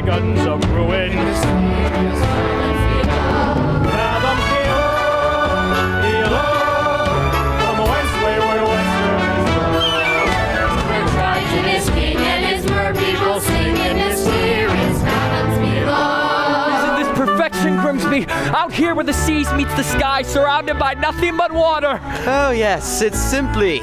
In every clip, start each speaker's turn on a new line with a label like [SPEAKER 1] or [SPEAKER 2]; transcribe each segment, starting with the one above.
[SPEAKER 1] guns of ruin. Fathoms below, from whence wayward western
[SPEAKER 2] We're Triton is king and his mermaid will sing in mysterious fathoms below.
[SPEAKER 3] Isn't this perfection, Grimsby? Out here where the seas meets the sky, surrounded by nothing but water.
[SPEAKER 4] Oh yes, it's simply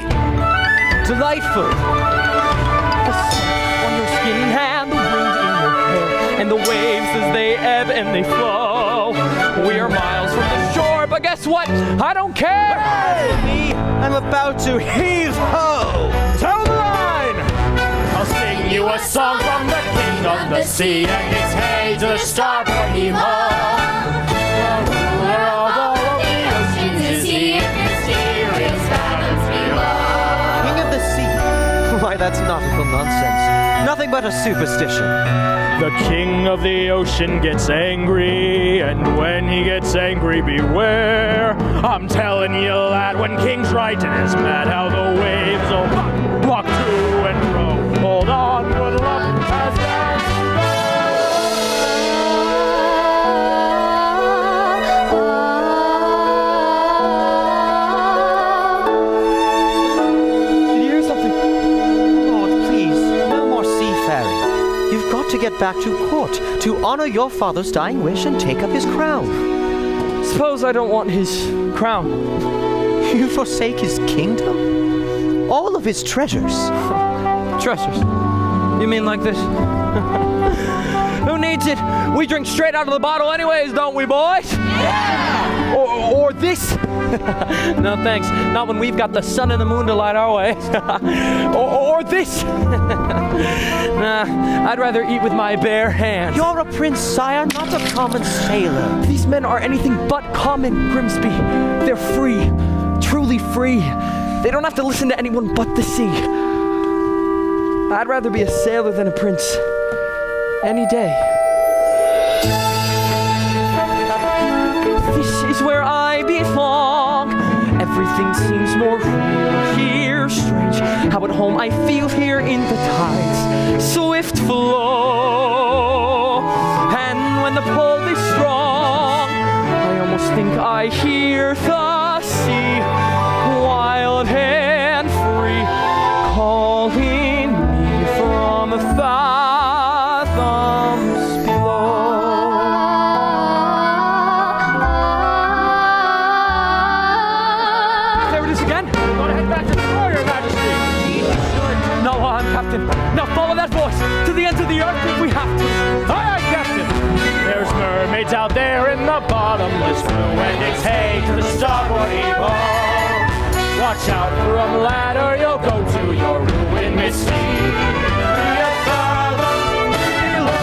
[SPEAKER 4] delightful.
[SPEAKER 3] The sun on your skin and the wind in your hair, and the waves as they ebb and they flow. We are miles from the shore, but guess what? I don't care.
[SPEAKER 4] Me, I'm about to heave ho.
[SPEAKER 1] Tell the line! I'll sing you a song from the king of the sea, and it's hey to the starboard heave ho. The ruler of all of the oceans is he, in mysterious fathoms below.
[SPEAKER 4] King of the sea. Why, that's nautical nonsense. Nothing but a superstition.
[SPEAKER 1] The king of the ocean gets angry, and when he gets angry, beware. I'm telling you, lad, when King Triton is mad, how the waves will rock to and fro. Hold on, good luck, as
[SPEAKER 3] Did you hear something?
[SPEAKER 4] Lord, please, no more seafaring. You've got to get back to court to honor your father's dying wish and take up his crown.
[SPEAKER 3] Suppose I don't want his crown.
[SPEAKER 4] You forsake his kingdom? All of his treasures?
[SPEAKER 3] Treasures. You mean like this? Who needs it? We drink straight out of the bottle anyways, don't we, boys? Yeah! Or this? No, thanks. Not when we've got the sun and the moon to light our way. or this? Nah, I'd rather eat with my bare hands.
[SPEAKER 4] You're a prince, sire, not a common sailor.
[SPEAKER 3] These men are anything but common, Grimsby. They're free. Truly free. They don't have to listen to anyone but the sea. I'd rather be a sailor than a prince. Any day. This is where I belong. Everything seems more real here. Strange how at home I feel here in the tide's swift flow. And when the pull is strong, I almost think I hear the sea, wild and free, calling me from fathoms below. There it is again. Gonna head back to the shore, Your Majesty. No, I'm Captain. Now follow that voice to the ends of the earth if we have to.
[SPEAKER 1] Aye, aye, Captain. There's mermaids out there in the bottomless blue, and it's hey to the starboard heave ho. Watch out for 'em, lad, or you'll go to your ruin, mysterious fathoms below.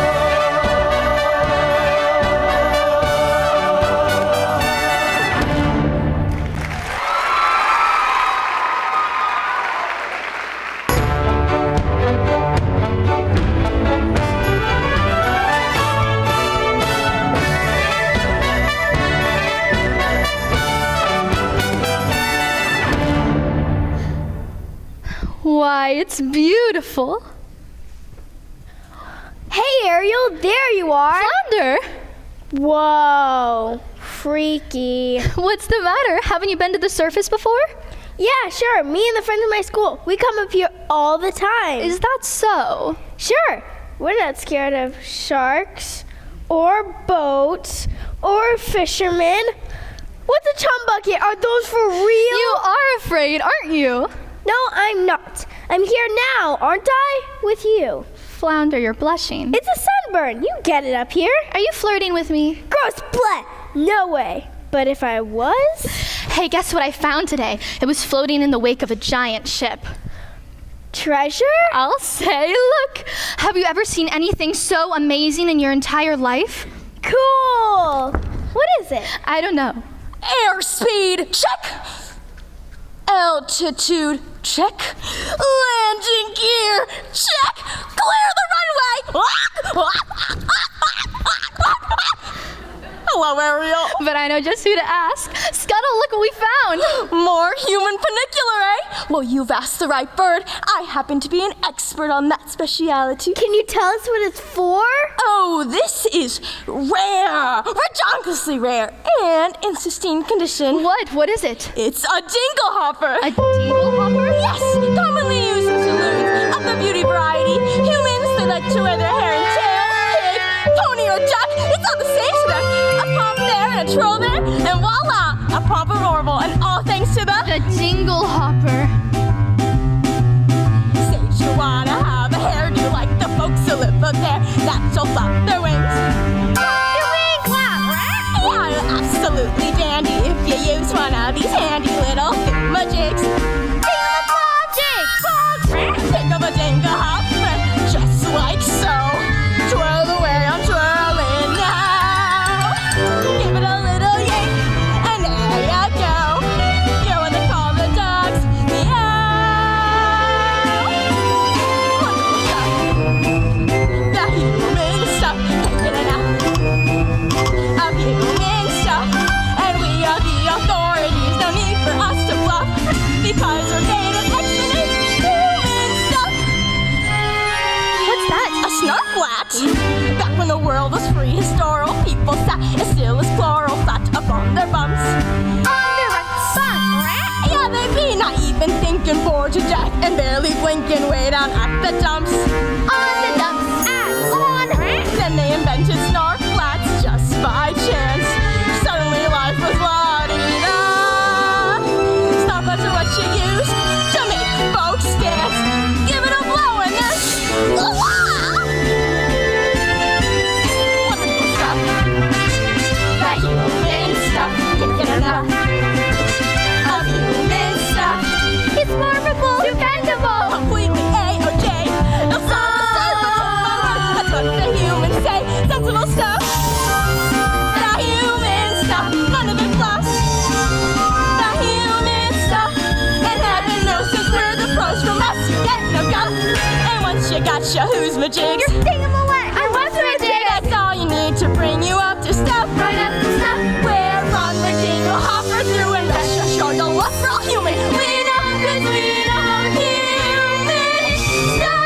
[SPEAKER 5] Why, it's beautiful.
[SPEAKER 6] Hey, Ariel, there you are.
[SPEAKER 5] Flounder!
[SPEAKER 6] Whoa, freaky.
[SPEAKER 5] What's the matter? Haven't you been to the surface before?
[SPEAKER 6] Yeah, sure. Me and the friends of my school, we come up here all the time.
[SPEAKER 5] Is that so?
[SPEAKER 6] Sure. We're not scared of sharks or boats or fishermen. What's a chum bucket? Are those for real?
[SPEAKER 5] You are afraid, aren't you?
[SPEAKER 6] No, I'm not. I'm here now, aren't I? With you.
[SPEAKER 5] Flounder, you're blushing.
[SPEAKER 6] It's a sunburn. You get it up here.
[SPEAKER 5] Are you flirting with me?
[SPEAKER 6] Gross, bleh. No way. But if I was?
[SPEAKER 5] Hey, guess what I found today? It was floating in the wake of a giant ship.
[SPEAKER 6] Treasure?
[SPEAKER 5] I'll say, look. Have you ever seen anything so amazing in your entire life?
[SPEAKER 6] Cool. What is it?
[SPEAKER 5] I don't know.
[SPEAKER 7] Airspeed, check. Altitude, check. Landing gear, check. Clear the runway. Hello, Ariel.
[SPEAKER 5] But I know just who to ask. Scuttle, look what we found.
[SPEAKER 7] More human funicular, eh? Well, you've asked the right bird. I happen to be an expert on that speciality.
[SPEAKER 6] Can you tell us what it's for?
[SPEAKER 7] Oh, Oh, this is rare, ridiculously rare, and in pristine condition.
[SPEAKER 5] What? What is it?
[SPEAKER 7] It's a dingle hopper.
[SPEAKER 5] A dingle hopper?
[SPEAKER 7] Yes, commonly used in saloons of the beauty variety. Humans, they like to wear their hair in tail, pig, pony, or duck. It's all the same to them. A pump there and a troll there, and voila, a pump of Orville, and all thanks to
[SPEAKER 5] The dingle hopper.
[SPEAKER 7] Say you wanna have a hairdo like the folks who live out there, that'll flap their wings.
[SPEAKER 6] Their wings flap, right?
[SPEAKER 7] Yeah, absolutely dandy if you use one of these handy little majigs. Think of a dingle hopper, just like so. Twirl the way I'm twirling now. Give it a little yank, and there you go. You're what they call the dogs, meow. Wonderful stuff. The human stuff, can't get enough of human stuff. And we are the authorities, no need for us to bluff, because we're made of excellent human stuff.
[SPEAKER 5] What's that?
[SPEAKER 7] A snarf flat. Back when the world was free, historical people sat as still as chloral flat up on their bums. Yeah, they be not even thinking, bored to death and barely blinking way down at the dumps.
[SPEAKER 6] On the dumps, on.
[SPEAKER 7] Then they invented snarf flats just by chance. Suddenly life was la-di-da. Snarf flats are what you use to make folks dance. Give it a blow and then wonderful stuff. That human stuff. Can't get enough of human stuff.
[SPEAKER 6] It's marvable, dependable.
[SPEAKER 7] Completely A-OK. No sound to say, but that's what the humans say. Sensible stuff. The human stuff. None of it flops. The human stuff. And heaven knows since we're the pros from us, you get no guff. And once you got your who's majig,
[SPEAKER 6] You're ding-a-ma-wet. I want to
[SPEAKER 7] that's all you need to bring you up to stuff.
[SPEAKER 6] Right up to stuff.
[SPEAKER 7] We're on the dingle hopper through and rest assured the love for all human. We know 'cause we know human stuff.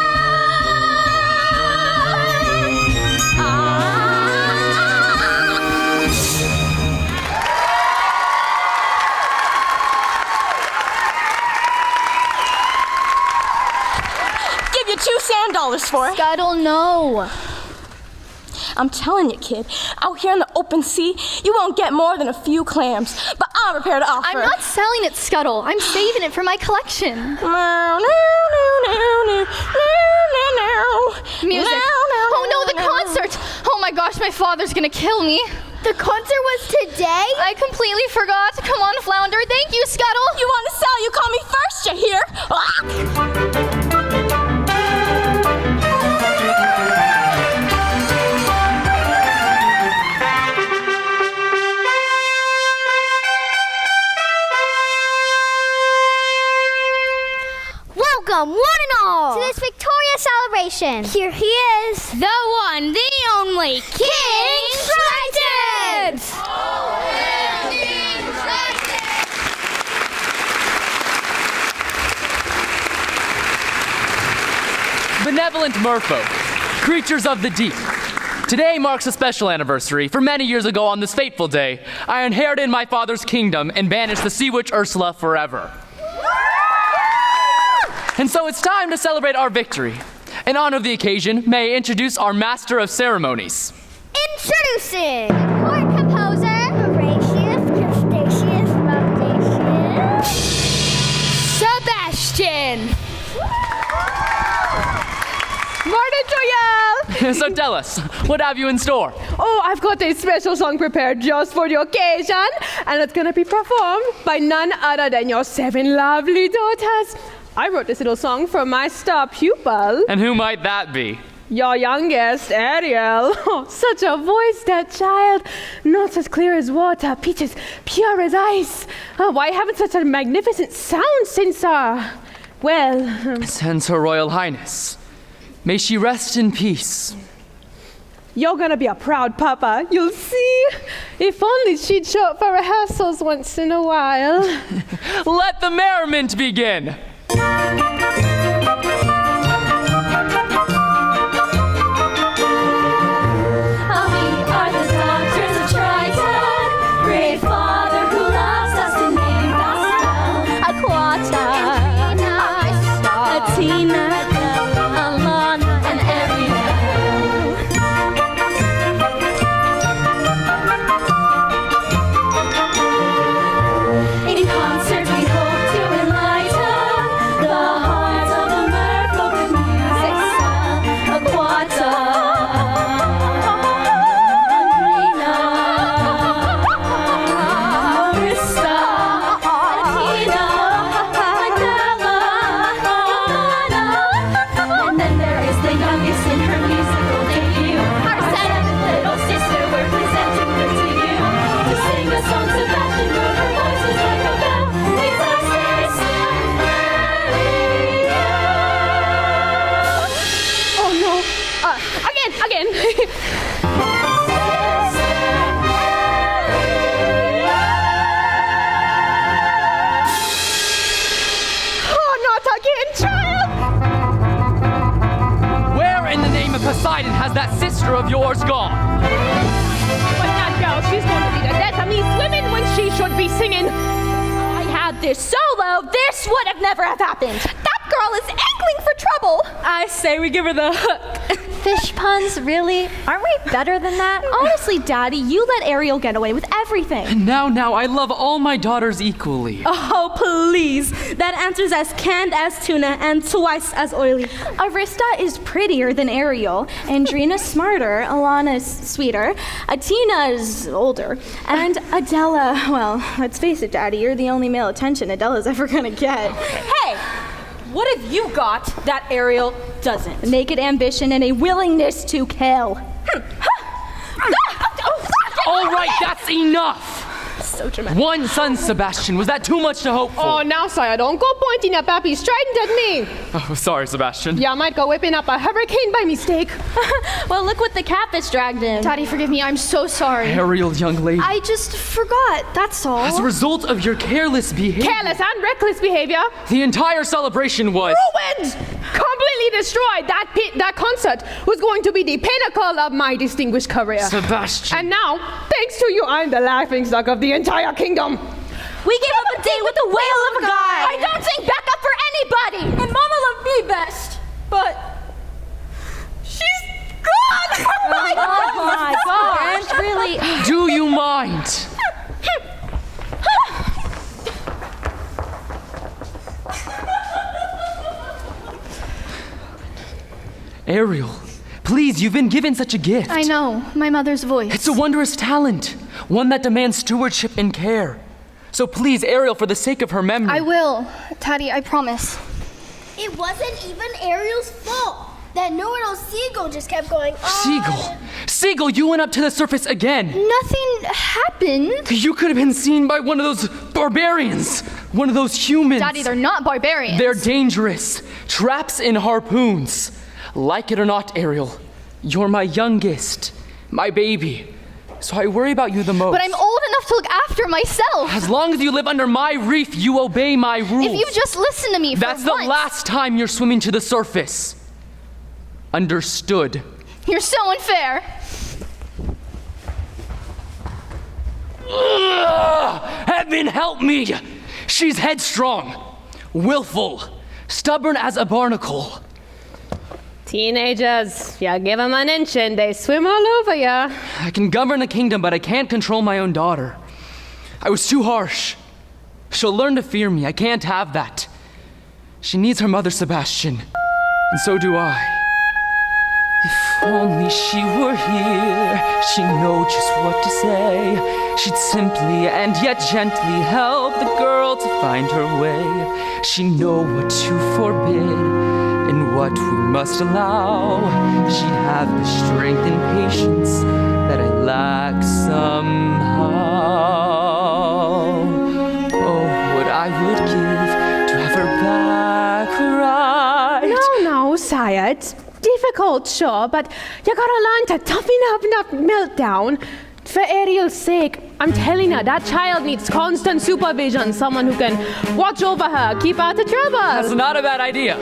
[SPEAKER 7] Give you $2 for it.
[SPEAKER 5] Scuttle, no.
[SPEAKER 7] I'm telling you, kid, out here in the open sea, you won't get more than a few clams. But I'm prepared to offer.
[SPEAKER 5] I'm not selling it, Scuttle. I'm saving it for my collection. Music. Oh no, the concert! Oh my gosh, my father's gonna kill me.
[SPEAKER 6] The concert was today?
[SPEAKER 5] I completely forgot. Come on, Flounder. Thank you, Scuttle.
[SPEAKER 7] You want to sell, you call me first, you hear?
[SPEAKER 6] Welcome, one and all, to this victorious celebration. Here he is, the one, the only, King Triton!
[SPEAKER 3] Benevolent merfolk, creatures of the deep. Today marks a special anniversary. For many years ago on this fateful day, I inherited my father's kingdom and banished the sea witch Ursula forever. And so it's time to celebrate our victory. In honor of the occasion, may I introduce our master of ceremonies.
[SPEAKER 6] Introducing court composer, Horatius, Crustaceus, Mendacious, Sebastian.
[SPEAKER 8] Morning, Joyelle!
[SPEAKER 3] So tell us, what have you in store?
[SPEAKER 8] Oh, I've got a special song prepared just for the occasion, and it's gonna be performed by none other than your 7 lovely daughters. I wrote this little song for my star pupil,
[SPEAKER 3] And who might that be?
[SPEAKER 8] your youngest, Ariel. Oh, such a voice, that child. Notes as clear as water, peaches pure as ice. Oh, why haven't such a magnificent sound since, well...
[SPEAKER 3] Since Her Royal Highness. May she rest in peace.
[SPEAKER 8] You're gonna be a proud papa, you'll see. If only she'd show up for rehearsals once in a while.
[SPEAKER 3] Let the merriment begin!
[SPEAKER 8] Oh, not again, child!
[SPEAKER 3] Where in the name of Poseidon has that sister of yours gone?
[SPEAKER 8] But that girl, she's going to be the death of me swimming when she should be singing.
[SPEAKER 7] I had this solo, this would have never have happened. That girl is angling for trouble.
[SPEAKER 9] I say we give her the hook.
[SPEAKER 7] Fish puns, really? Aren't we better than that? Honestly, Daddy, you let Ariel get away with everything.
[SPEAKER 3] Now, I love all my daughters equally.
[SPEAKER 9] Oh, please. That answer's as canned as tuna and twice as oily.
[SPEAKER 7] Arista is prettier than Ariel. Andrina's smarter. Alana's sweeter. Atina's older. And Adela, well, let's face it, Daddy, you're the only male attention Adela's ever gonna get.
[SPEAKER 9] Hey, what have you got that Ariel doesn't?
[SPEAKER 7] Naked ambition and a willingness to kill.
[SPEAKER 3] All right, that's enough.
[SPEAKER 7] So dramatic.
[SPEAKER 3] One son, Sebastian. Was that too much to hope for?
[SPEAKER 8] Oh, now, sire, don't go pointing your pappy's trident at me.
[SPEAKER 3] Oh, sorry, Sebastian.
[SPEAKER 8] You might go whipping up a hurricane by mistake.
[SPEAKER 7] Well, look what the catfish dragged in.
[SPEAKER 5] Daddy, forgive me. I'm so sorry.
[SPEAKER 3] Ariel, young lady.
[SPEAKER 5] I just forgot. That's all.
[SPEAKER 3] As a result of your careless behavior,
[SPEAKER 8] Careless and reckless behavior.
[SPEAKER 3] the entire celebration was...
[SPEAKER 8] Ruined! Completely destroyed. That concert was going to be the pinnacle of my distinguished career.
[SPEAKER 3] Sebastian.
[SPEAKER 8] And now, thanks to you, I'm the laughingstock of the entire kingdom.
[SPEAKER 9] We gave up a date with the whale of a guy.
[SPEAKER 7] I don't sing backup for anybody!
[SPEAKER 9] And Mama loved me best. But she's gone.
[SPEAKER 7] Oh my gosh, really.
[SPEAKER 3] Do you mind? Ariel, please, you've been given such a gift.
[SPEAKER 5] I know. My mother's voice.
[SPEAKER 3] It's a wondrous talent, one that demands stewardship and care. So please, Ariel, for the sake of her memory.
[SPEAKER 5] I will. Daddy, I promise.
[SPEAKER 6] It wasn't even Ariel's fault. That know-it-all seagull just kept going on.
[SPEAKER 3] Seagull, you went up to the surface again.
[SPEAKER 5] Nothing happened.
[SPEAKER 3] You could have been seen by one of those barbarians, one of those humans.
[SPEAKER 5] Daddy, they're not barbarians.
[SPEAKER 3] They're dangerous, traps and harpoons. Like it or not, Ariel, you're my youngest, my baby. So I worry about you the most.
[SPEAKER 5] But I'm old enough to look after myself.
[SPEAKER 3] As long as you live under my reef, you obey my rules.
[SPEAKER 5] If you just listen to me for
[SPEAKER 3] That's
[SPEAKER 5] once.
[SPEAKER 3] the last time you're swimming to the surface. Understood.
[SPEAKER 5] You're so unfair.
[SPEAKER 3] Heaven help me! She's headstrong, willful, stubborn as a barnacle.
[SPEAKER 8] Teenagers, you give them an inch and they swim all over you.
[SPEAKER 3] I can govern a kingdom, but I can't control my own daughter. I was too harsh. She'll learn to fear me. I can't have that. She needs her mother, Sebastian, and so do I. If only she were here, she'd know just what to say. She'd simply and yet gently help the girl to find her way. She'd know what to forbid and what we must allow. She'd have the strength and patience that I lack somehow. Oh, what I would give to have her back right.
[SPEAKER 8] No, sire, it's difficult, sure, but you gotta learn to toughen up that meltdown. For Ariel's sake, I'm telling her, that child needs constant supervision, someone who can watch over her, keep out the trouble.
[SPEAKER 3] That's not a bad idea.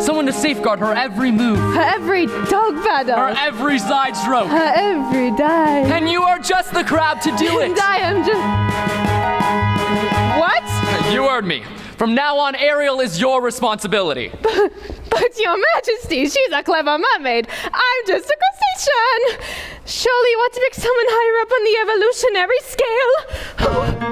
[SPEAKER 3] Someone to safeguard her every move,
[SPEAKER 8] Her every dog paddle.
[SPEAKER 3] her every side stroke.
[SPEAKER 8] Her every day.
[SPEAKER 3] And you are just the crab to do it.
[SPEAKER 8] And I am just... What?
[SPEAKER 3] You heard me. From now on, Ariel is your responsibility.
[SPEAKER 8] But your majesty, she's a clever mermaid. I'm just a crustacean. Surely you want to pick someone higher up on the evolutionary scale?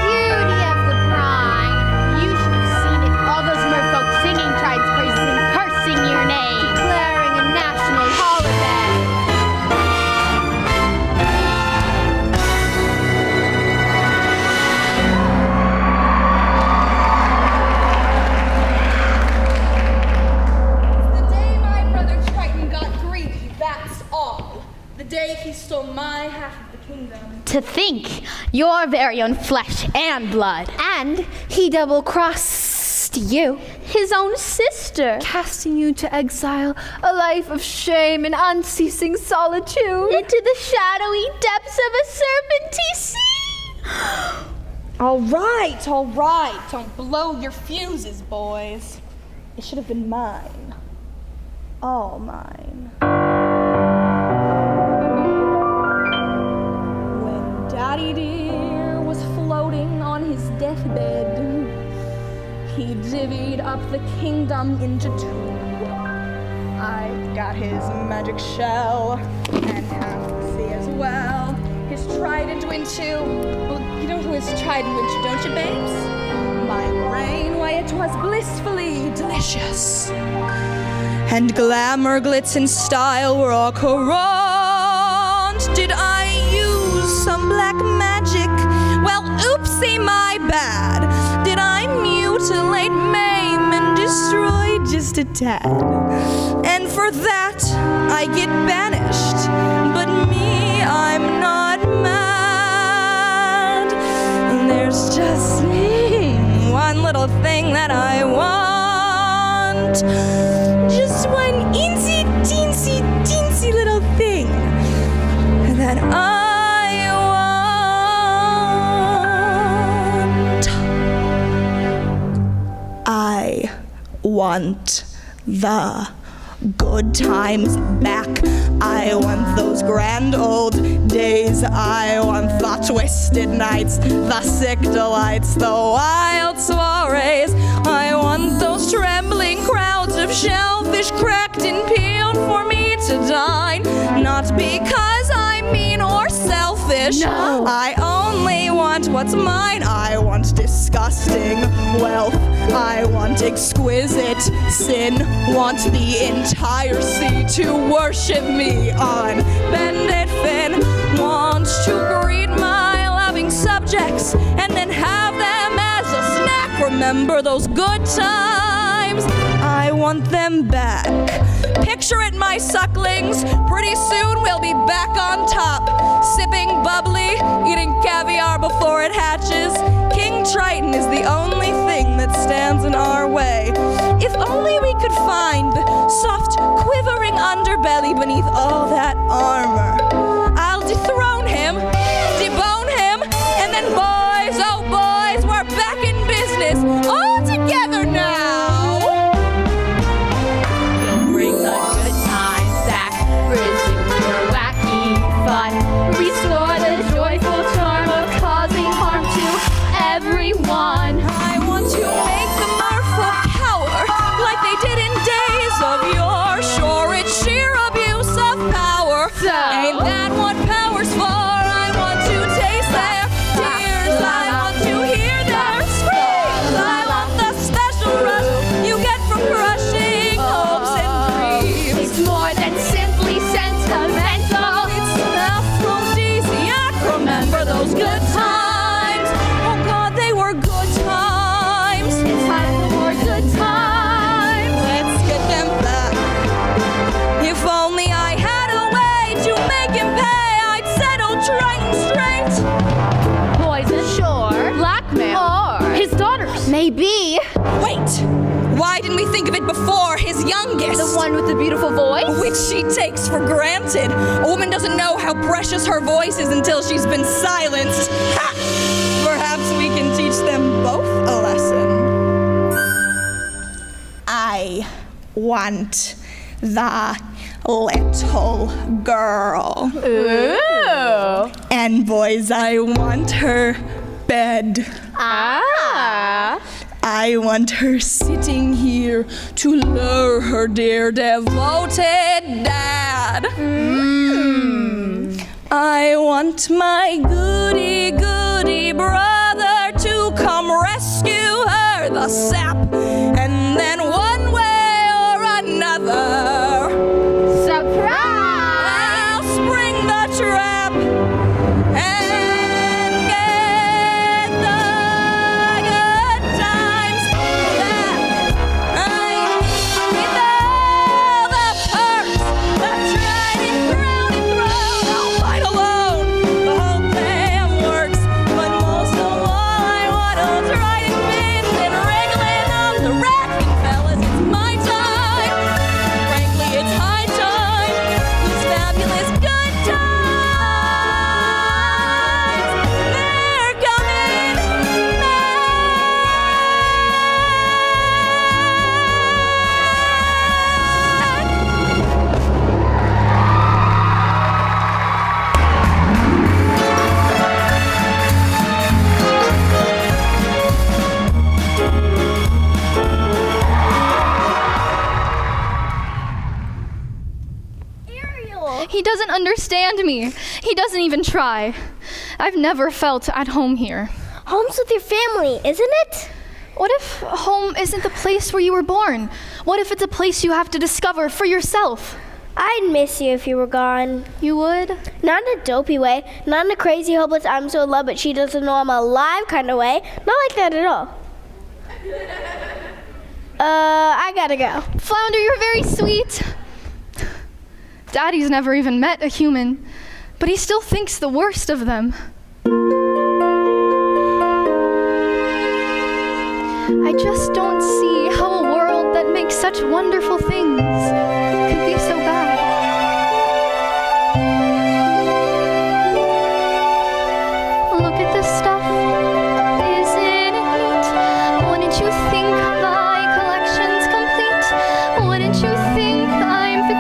[SPEAKER 6] Beauty of the bride. You should have seen it. All those merfolk
[SPEAKER 5] To think your very own flesh and blood.
[SPEAKER 10] And he double-crossed you.
[SPEAKER 5] His own sister.
[SPEAKER 10] Casting you to exile, a life of shame and unceasing solitude.
[SPEAKER 5] Into the shadowy depths of a serpenty sea.
[SPEAKER 9] All right. Don't blow your fuses, boys. It should have been mine. All mine. When Daddy Dear was floating on his deathbed, he divvied up the kingdom into two. I got his magic shell and half the sea as well. His trident into, well, you know who his trident into, don't you, babes? My brain, why it was blissfully delicious. And glamour, glitz, and style were all corrupt. Did I use some black magic? Well, oopsie, my bad. Did I mutilate, maim, and destroy just a tad? And for that, I get banished. But me, I'm not mad. There's just one little thing that I want. Just one teensy, teensy little thing that I want. I want the good times back. I want those grand old days. I want the twisted nights, the sick delights, the wild soirees. I want those trembling crowds of shellfish cracked and peeled for me to dine. Not because I'm mean or selfish.
[SPEAKER 5] No.
[SPEAKER 9] I only want what's mine. I want disgusting wealth. I want exquisite sin. Want the entire sea to worship me on bended fin. Want to greet my loving subjects and then have them as a snack. Remember those good times? I want them back. Picture it, my sucklings. Pretty soon we'll be back on top, sipping bubbly, eating caviar before it hatches. King Triton is the only thing that stands in our way. If only we could find the soft, quivering underbelly beneath all that armor. I'll dethrone him, debone him, and then boys, oh boys, we're back in business, all together now.
[SPEAKER 2] We'll bring the good times back, resume your wacky fun, restore the joyful charm of causing harm to everyone.
[SPEAKER 9] I want to make the merfolk cower like they did in days of yore. Sure, it's sheer abuse of power. Ain't that what power's for? I want to taste their tears. I want to hear their screams. I want the special rush you get from crushing hopes and dreams.
[SPEAKER 2] It's more than simply sentimental.
[SPEAKER 9] It's an aphrodisiac. Remember those good times? Oh God, they were good times.
[SPEAKER 2] It's time for more good times.
[SPEAKER 9] Let's get them back. If only I had a way to make him pay, I'd settle Triton straight.
[SPEAKER 5] Poison.
[SPEAKER 10] Sure.
[SPEAKER 5] Blackmail.
[SPEAKER 10] Or
[SPEAKER 5] his daughters.
[SPEAKER 10] maybe
[SPEAKER 9] Wait, why didn't we think of it before? His youngest.
[SPEAKER 10] the one with the beautiful voice.
[SPEAKER 9] Which she takes for granted. A woman doesn't know how precious her voice is until she's been silenced. Ha! Perhaps we can teach them both a lesson. I want the little girl.
[SPEAKER 8] Ooh.
[SPEAKER 9] And boys, I want her bed.
[SPEAKER 8] Ah.
[SPEAKER 9] I want her sitting here to lure her dear devoted dad. I want my goody brother to come rescue her, the sap, and then one way or another,
[SPEAKER 5] Surprise!
[SPEAKER 9] I'll spring the trap and get the good times back. I need all the perks, the tried and crowned and thrown. I'll fight alone the whole thing
[SPEAKER 5] understand me. He doesn't even try. I've never felt at home here.
[SPEAKER 6] Home's with your family, isn't it?
[SPEAKER 5] What if home isn't the place where you were born? What if it's a place you have to discover for yourself?
[SPEAKER 6] I'd miss you if you were gone.
[SPEAKER 5] You would?
[SPEAKER 6] Not in a dopey way. Not in a crazy, hopeless, I'm so in love, but she doesn't know I'm alive kind of way. Not like that at all. I gotta go.
[SPEAKER 5] Flounder, you're very sweet. Daddy's never even met a human, but he still thinks the worst of them. I just don't see how a world that makes such wonderful things could be so bad. Look at this stuff. Isn't it neat? Wouldn't you think my collection's complete? Wouldn't you think I'm the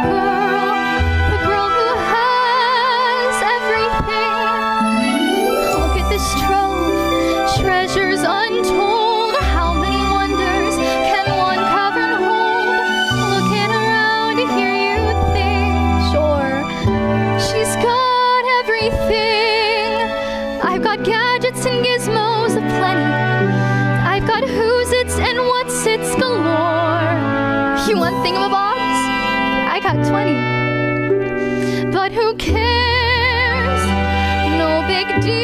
[SPEAKER 5] girl who has everything? Look at this trove, treasures untold. How many wonders can one cavern hold? Looking around here, you'd think, sure, she's got everything. I've got gadgets and gizmos aplenty. I've got who's its and what's its galore. You want thingamabobs? I got 20. But who cares? No big deal.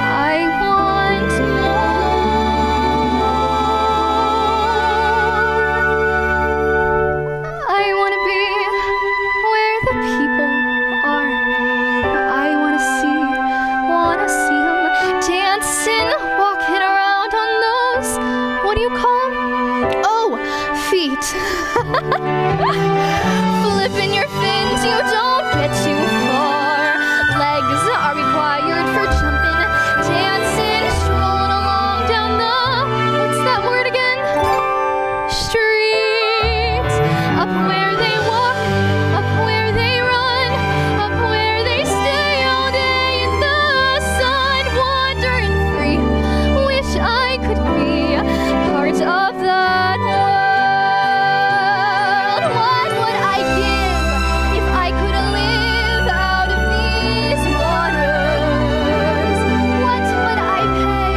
[SPEAKER 5] I want more. I want to be where the people are. I want to see them dancing, walking around on those, what do you call them? Oh, feet. Flipping your fins, you don't get too far. Legs are required for jumping, dancing, strolling along down the, what's that word again? Street. Up where they walk, up where they run, up where they stay all day in the sun, wandering free. Wish I could be part of that world. What would I give if I could live out of these waters? What would I pay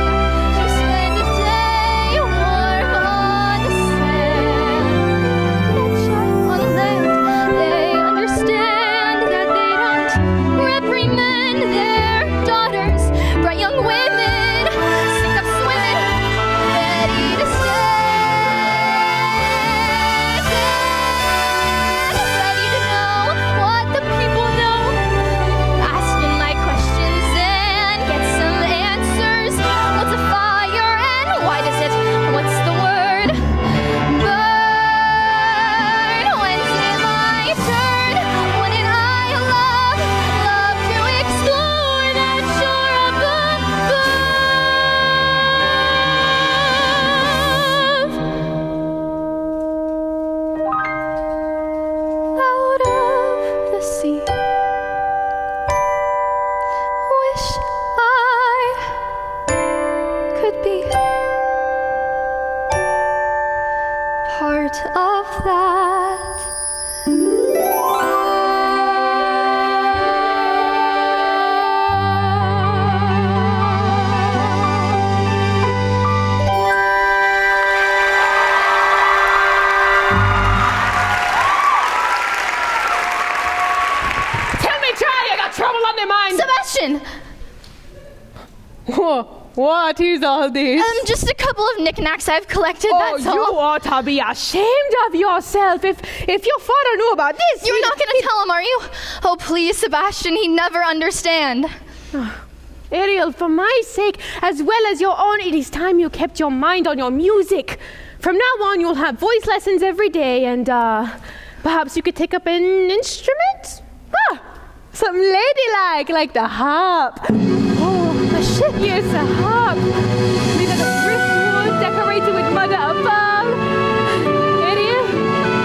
[SPEAKER 5] to spend a day warm on the sand? On land, they understand that they don't reprimand their daughters. Bright young women sink up swimming, ready to stand, ready to know what the people know. Asking my questions and get some answers. What's a fire and why does it? What's the word? Burn. When's it my turn? Wouldn't I love to explore that shore above? Out of the sea. Wish I could be part of that.
[SPEAKER 8] Tell me, Charlie, I got trouble on my mind.
[SPEAKER 5] Sebastian!
[SPEAKER 8] What is all this?
[SPEAKER 5] Just a couple of knickknacks I've collected,
[SPEAKER 8] Oh,
[SPEAKER 5] that's
[SPEAKER 8] you
[SPEAKER 5] all.
[SPEAKER 8] ought to be ashamed of yourself. If your father knew about this.
[SPEAKER 5] You're not gonna tell him, are you? Oh, please, Sebastian, he'd never understand.
[SPEAKER 8] Ariel, for my sake, as well as your own, it is time you kept your mind on your music. From now on, you'll have voice lessons every day, and perhaps you could take up an instrument? Something ladylike, like the harp. Oh, a ship, yes, a harp. Made out of driftwood, decorated with mother of pearl. Ariel?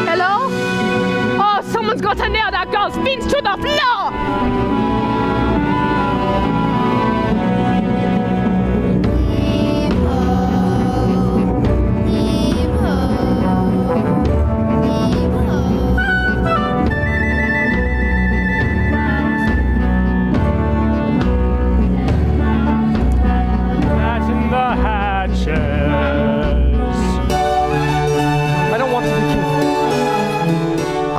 [SPEAKER 8] Hello? Oh, someone's got to nail that girl's fins to the floor!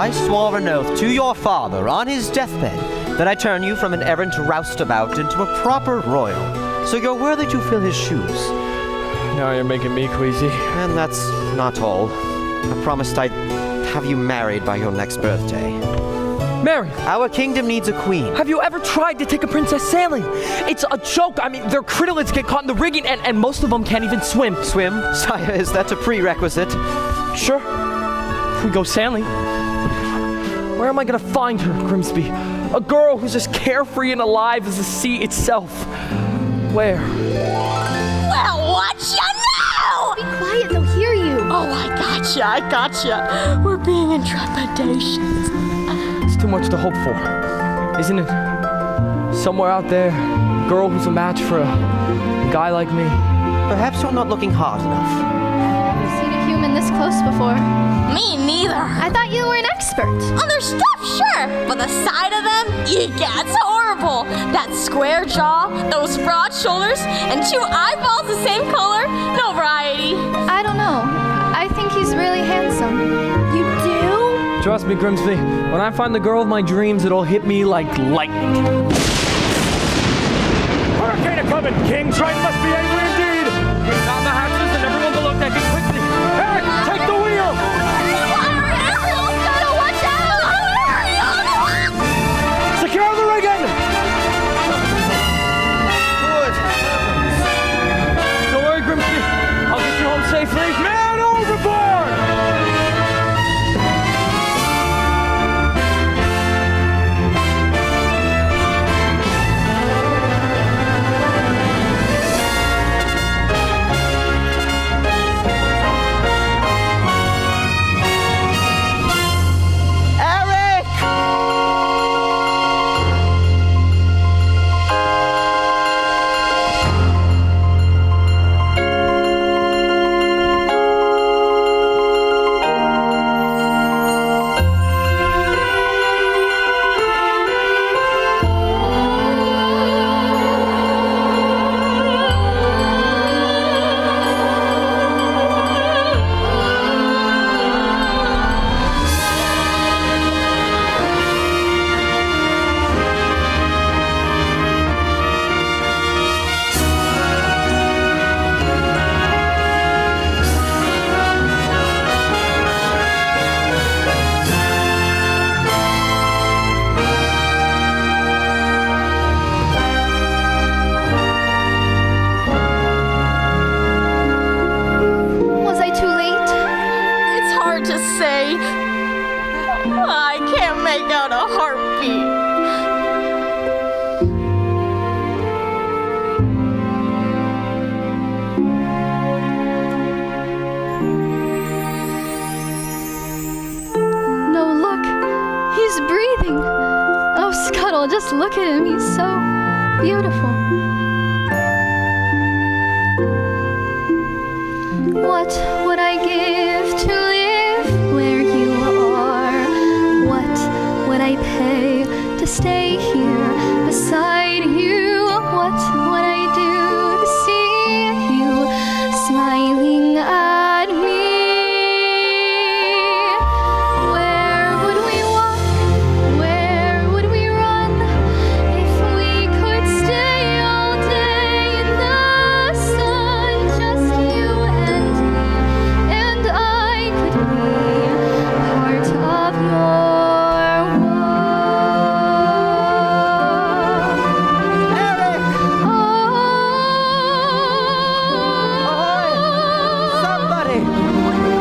[SPEAKER 4] I swore an oath to your father on his deathbed that I turn you from an errant roustabout into a proper royal, so you're worthy to fill his shoes.
[SPEAKER 3] Now you're making me queasy.
[SPEAKER 4] And that's not all. I promised I'd have you married by your next birthday.
[SPEAKER 3] Mary,
[SPEAKER 4] Our kingdom needs a queen.
[SPEAKER 3] have you ever tried to take a princess sailing? It's a joke. I mean, their critolets get caught in the rigging, and most of them can't even swim.
[SPEAKER 4] Swim? Sire, is that a prerequisite?
[SPEAKER 3] Sure. If we go sailing. Where am I gonna find her, Grimsby? A girl who's as carefree and alive as the sea itself. Where?
[SPEAKER 7] Well, what you know?
[SPEAKER 6] Be quiet, they'll hear you.
[SPEAKER 7] Oh, I gotcha. We're being in trepidation.
[SPEAKER 3] It's too much to hope for, isn't it? Somewhere out there, a girl who's a match for a guy like me.
[SPEAKER 4] Perhaps you're not looking hard enough.
[SPEAKER 10] I've seen a human this close before.
[SPEAKER 7] Me neither.
[SPEAKER 10] I thought you were an expert.
[SPEAKER 7] On their stuff, sure, but the sight of them, yeah, it's horrible. That square jaw, those broad shoulders, and 2 eyeballs the same color, no variety.
[SPEAKER 10] I don't know. I think he's really handsome.
[SPEAKER 6] You do?
[SPEAKER 3] Trust me, Grimsby, when I find the girl of my dreams, it'll hit me like lightning.
[SPEAKER 1] Hurricane coming, King Triton must be angry indeed.
[SPEAKER 3] Bring down the hatches and everyone below deck it quickly.
[SPEAKER 1] Eric, take the wheel. Secure the rigging.
[SPEAKER 4] Good.
[SPEAKER 3] Don't worry, Grimsby. I'll get you home safely.
[SPEAKER 1] Man overboard.
[SPEAKER 4] Eric!
[SPEAKER 10] Was I too late?
[SPEAKER 7] It's hard to say. I can't make out a heartbeat.
[SPEAKER 10] No, look. He's breathing. Oh, Scuttle, just look at him. He's so beautiful. What would I give to live where you are? What would I pay to stay here beside you? What would I do to see you smiling at me? Where would we walk? Where would we run if we could stay all day in the sun? Just you and me, and I could be part of your world.
[SPEAKER 4] Eric! Ahoy! Somebody!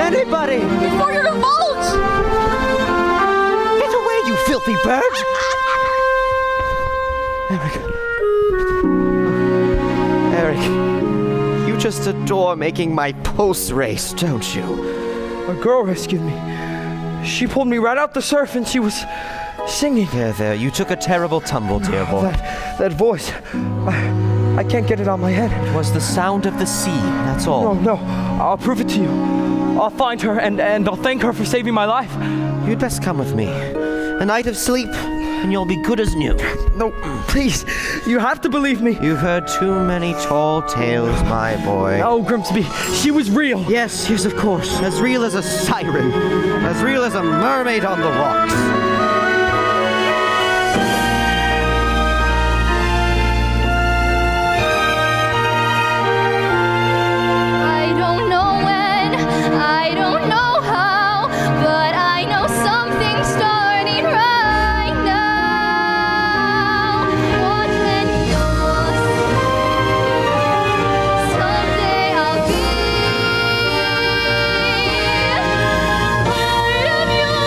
[SPEAKER 4] Anybody!
[SPEAKER 7] Before you revolt!
[SPEAKER 4] Get away, you filthy bird! Eric, you just adore making my pulse race, don't you?
[SPEAKER 3] A girl rescued me. She pulled me right out the surf and she was singing.
[SPEAKER 4] There, you took a terrible tumble, dear boy.
[SPEAKER 3] That voice. I can't get it out of my head.
[SPEAKER 4] It was the sound of the sea, that's all.
[SPEAKER 3] No, I'll prove it to you. I'll find her and I'll thank her for saving my life.
[SPEAKER 4] You'd best come with me. A night of sleep, and you'll be good as new.
[SPEAKER 3] No, please, you have to believe me.
[SPEAKER 4] You've heard too many tall tales, my boy.
[SPEAKER 3] Oh, Grimsby, she was real.
[SPEAKER 4] Yes, of course. As real as a siren. As real as a mermaid on the rocks.
[SPEAKER 10] I don't know when, I don't know how, but I know something's starting right now. Watch when you're someday I'll be part of your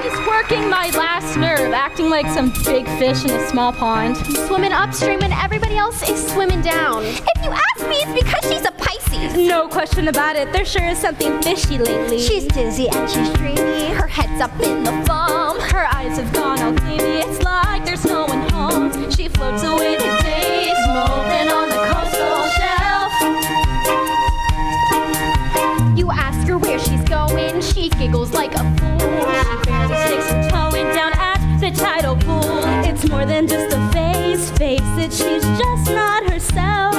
[SPEAKER 2] He's working my last nerve, acting like some big fish in a small pond.
[SPEAKER 5] Swimming upstream when everybody else is swimming down. If you ask me, it's because she's a Pisces.
[SPEAKER 2] No question about it, there sure is something fishy lately.
[SPEAKER 5] She's dizzy and she's dreamy. Her head's up in the foam.
[SPEAKER 2] Her eyes have gone all gleamy, it's like there's no one home. She floats away the days, moving on the coastal shelf.
[SPEAKER 5] You ask her where she's going, she giggles like a fool.
[SPEAKER 2] She barely sticks her toe in down at the tidal pool. It's more than just a phase, face it, she's just not herself.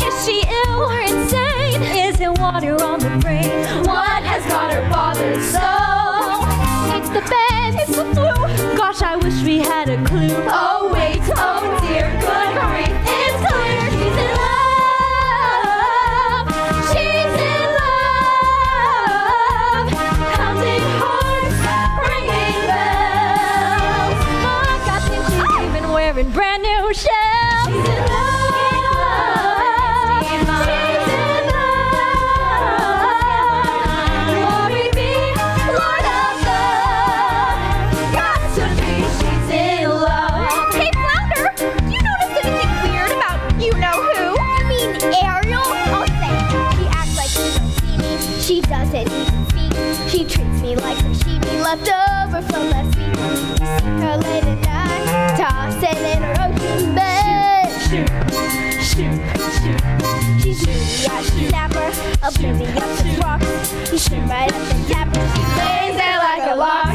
[SPEAKER 2] Is she ill or insane? Is it water on the brain? What has got her bothered so?
[SPEAKER 5] It's the bed,
[SPEAKER 2] It's the flu. Gosh, I wish we had a clue. Oh wait, oh dear, good grief, it's clear she's in love. She's in love. Counting hearts, ringing bells. Look, I think she's even wearing brand new shells. She's in love. She's in love. Glory be, Lord of love. Got to be, she's in love.
[SPEAKER 5] Hey, Flounder, do you notice anything weird about you-know-who? You mean Ariel? I'll say, she acts like she don't see me. She doesn't even speak. She treats me like her sheepy left over from last week. You see her late at night, tossing in her ocean bed.
[SPEAKER 2] Shoot, shoot, shoot.
[SPEAKER 5] She's moody as a snapper, oblivious to rocks. You shoot right up and tap her, she lays there like a lox.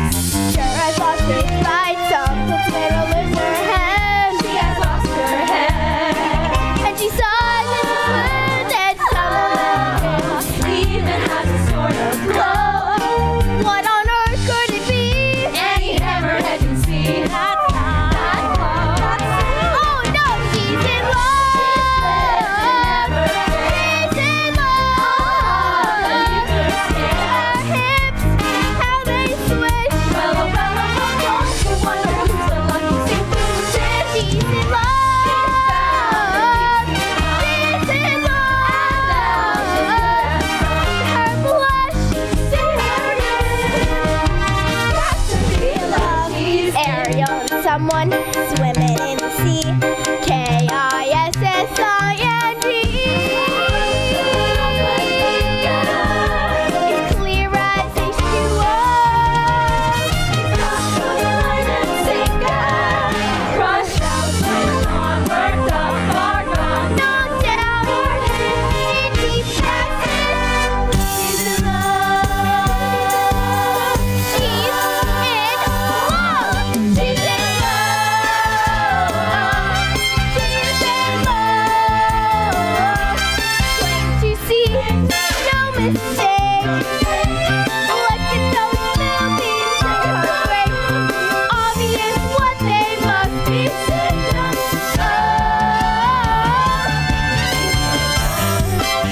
[SPEAKER 5] Sure has lost her spine, some puts made her lose her hand.
[SPEAKER 2] She has lost her head.
[SPEAKER 5] And she sighs in the wind and someone
[SPEAKER 2] Even has a sort of glow.
[SPEAKER 5] What on earth could it be?
[SPEAKER 2] Any hammerhead can see that
[SPEAKER 5] Oh no, she's in love! She's in love! Her hips, how they swish. She's in love! She's in love! Her blush, Ariel and someone swimming in the sea. Kissing. It's clear as H2O. Knocked down in deep passes. She's in love. She's in love. She's in love. Plain to see, no mistake. Look at those moonbeams in her face. Obvious what they must be saying.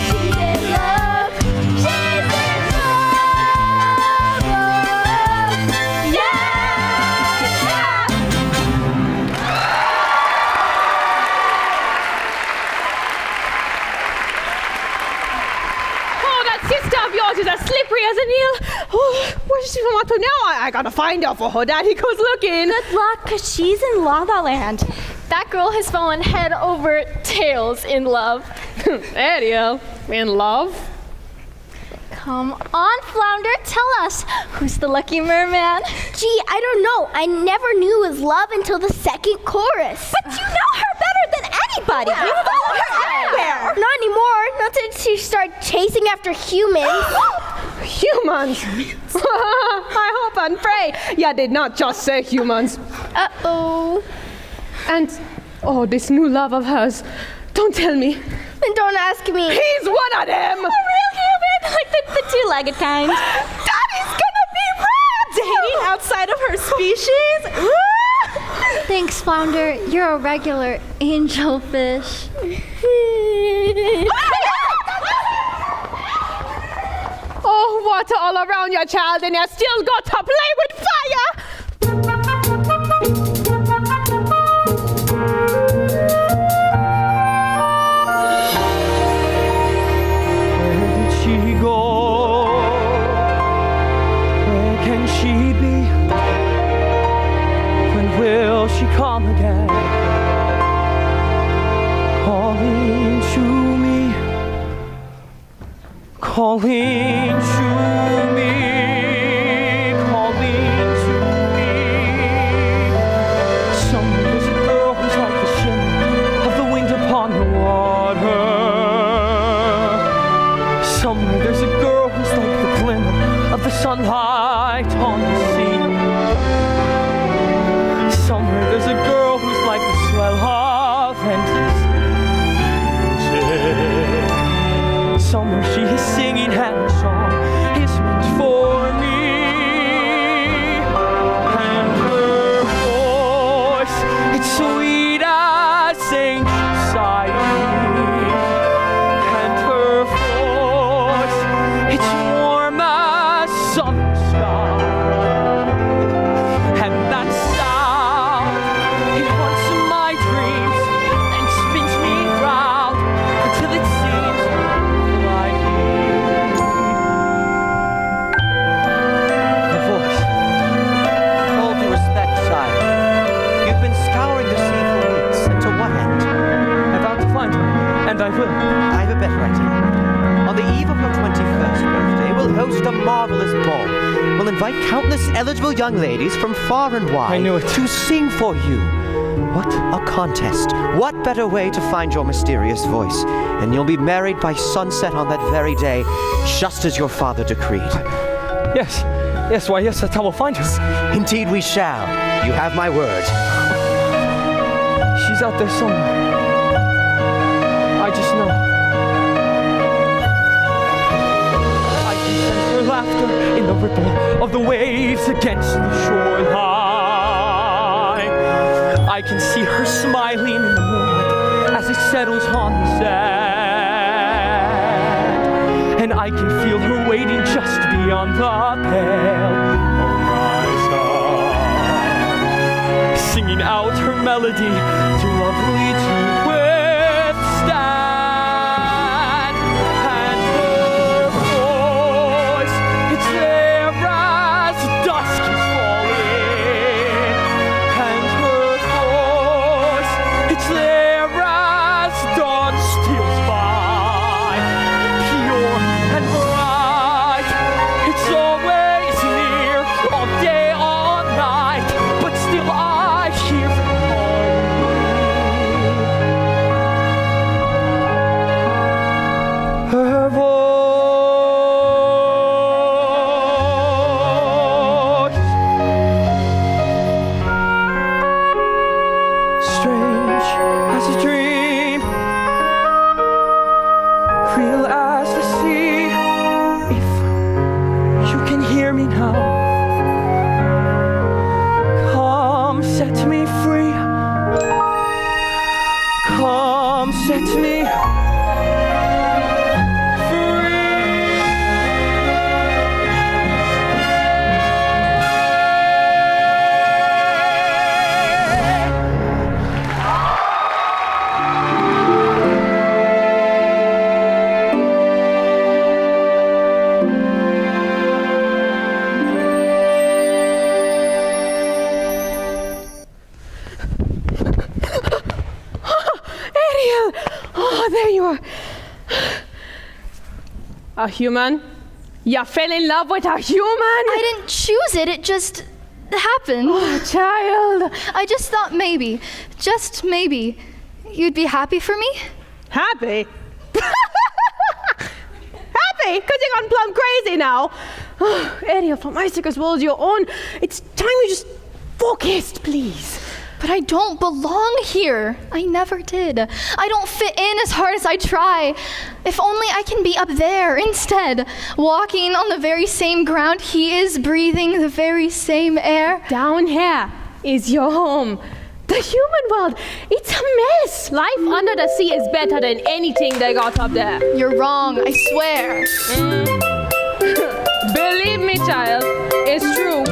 [SPEAKER 5] She's in love. She's in love. Yeah.
[SPEAKER 8] Oh, that sister of yours is as slippery as an eel. Oh, what does she want to now? I gotta find out for her. Daddy goes looking.
[SPEAKER 2] Good luck, cause she's in lava land.
[SPEAKER 10] That girl has fallen head over tails in love.
[SPEAKER 8] Ariel, in love?
[SPEAKER 10] Come on, Flounder, tell us, who's the lucky merman?
[SPEAKER 6] Gee, I don't know. I never knew it was love until the second chorus.
[SPEAKER 7] But you know her better than anybody. We follow her everywhere.
[SPEAKER 6] Not anymore. Not since she started chasing after humans.
[SPEAKER 8] Humans! I hope and pray you did not just say humans.
[SPEAKER 6] Uh-oh.
[SPEAKER 8] And, this new love of hers. Don't tell me.
[SPEAKER 6] Then don't ask me.
[SPEAKER 8] He's one of them!
[SPEAKER 7] A real human, like the two-legged kind. Daddy's gonna be proud! Dating outside of her species?
[SPEAKER 10] Thanks, Flounder. You're a regular angelfish.
[SPEAKER 8] Oh, water all around you, child, and you still got to play with fire!
[SPEAKER 3] Where did she go? Where can she be? When will she come again? Calling to me. Calling to me, calling to me. Somewhere there's a girl who's like the shimmer of the wind upon the water. Somewhere there's a girl who's like the glimmer of the sunlight on the sea. Somewhere there's a girl who's like the swell of endless music. Somewhere she is singing and her song is meant for me. And her voice, it's sweet as angel sighing. And her voice, it's warm as summer sky. And that sound, it haunts my dreams and spins me round until it seems like
[SPEAKER 4] The voice. With all due respect, sire, you've been scouring the sea for weeks, and to what end?
[SPEAKER 3] I vow to find her, and I will.
[SPEAKER 4] I have a better idea. On the eve of your 21st birthday, we'll host a marvelous ball. We'll invite countless eligible young ladies from far and wide
[SPEAKER 3] I knew it.
[SPEAKER 4] to sing for you. What a contest. What better way to find your mysterious voice? And you'll be married by sunset on that very day, just as your father decreed.
[SPEAKER 3] Yes, yes, why, yes, that's how we'll find her.
[SPEAKER 4] Indeed we shall. You have my word.
[SPEAKER 3] She's out there somewhere. I just know. I can sense her laughter in the ripple of the waves against the shoreline. I can see her smiling in the moonlight as it settles on the sand. And I can feel her waiting just beyond the pale horizon, singing out her melody too lovely to withstand. And her voice, it's there as dusk is falling. And her voice, it's there as dawn steals by, pure and bright. It's always near, all day, all night, but still I hear from her voice. Strange as a dream, real as the sea. If you can hear me now, come set me free. Come set me
[SPEAKER 8] Ariel! Oh, there you are. A human? You fell in love with a human?
[SPEAKER 10] I didn't choose it. It just happened.
[SPEAKER 8] Oh, child.
[SPEAKER 10] I just thought maybe, just maybe, you'd be happy for me.
[SPEAKER 8] Happy? Happy? Because you're gone plumb crazy now. Oh, Ariel, for my sake as well as your own, it's time you just focused, please.
[SPEAKER 10] But I don't belong here. I never did. I don't fit in as hard as I try. If only I can be up there instead, walking on the very same ground he is, breathing the very same air.
[SPEAKER 8] Down here is your home. The human world, it's a mess. Life under the sea is better than anything they got up there.
[SPEAKER 10] You're wrong, I swear.
[SPEAKER 8] Believe me, child, it's true.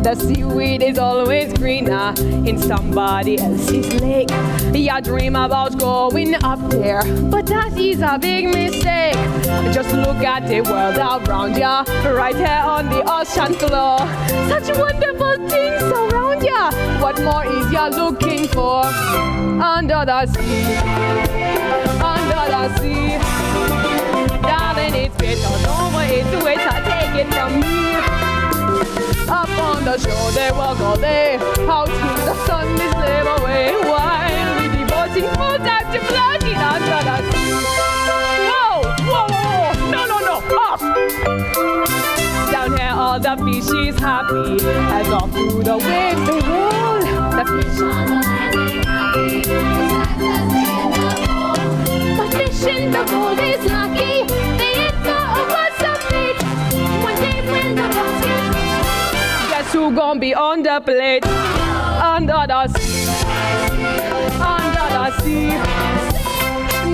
[SPEAKER 8] The seaweed is always greener in somebody else's lake. You dream about going up there, but that is a big mistake. Just look at the world around ya, right here on the ocean floor. Such wonderful things around ya. What more is ya looking for? Under the sea, under the sea. Darling, it's better over, it's the way to take it from me. Up on the shore they walk all day, out till the sun is slip away, while we devoting full time to floating under the sea. Whoa, whoa, whoa, no, off! Down here all the fish is happy, as off through the waves they roll. The fish on the land happy, but fish in the pool is lucky, they eat for a bunch of meat. One day when the basket, guess who gon' be on the plate? Under the sea, under the sea.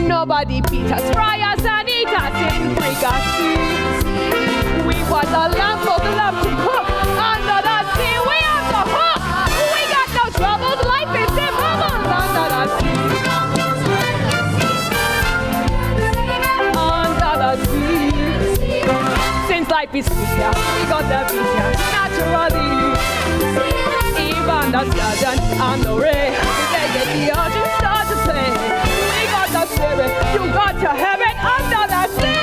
[SPEAKER 8] Nobody beat us, fry us and eat us in fricassee. We was a lamb for the love to cook. Under the sea, we on the hook. We got no troubles, life is in bubbles. Under the sea, under the sea. Since life is sweeter, we got the beat naturally. Even the sergeant and the ray, they get the ocean start to play. We got the spirit, you got to have it under the sea.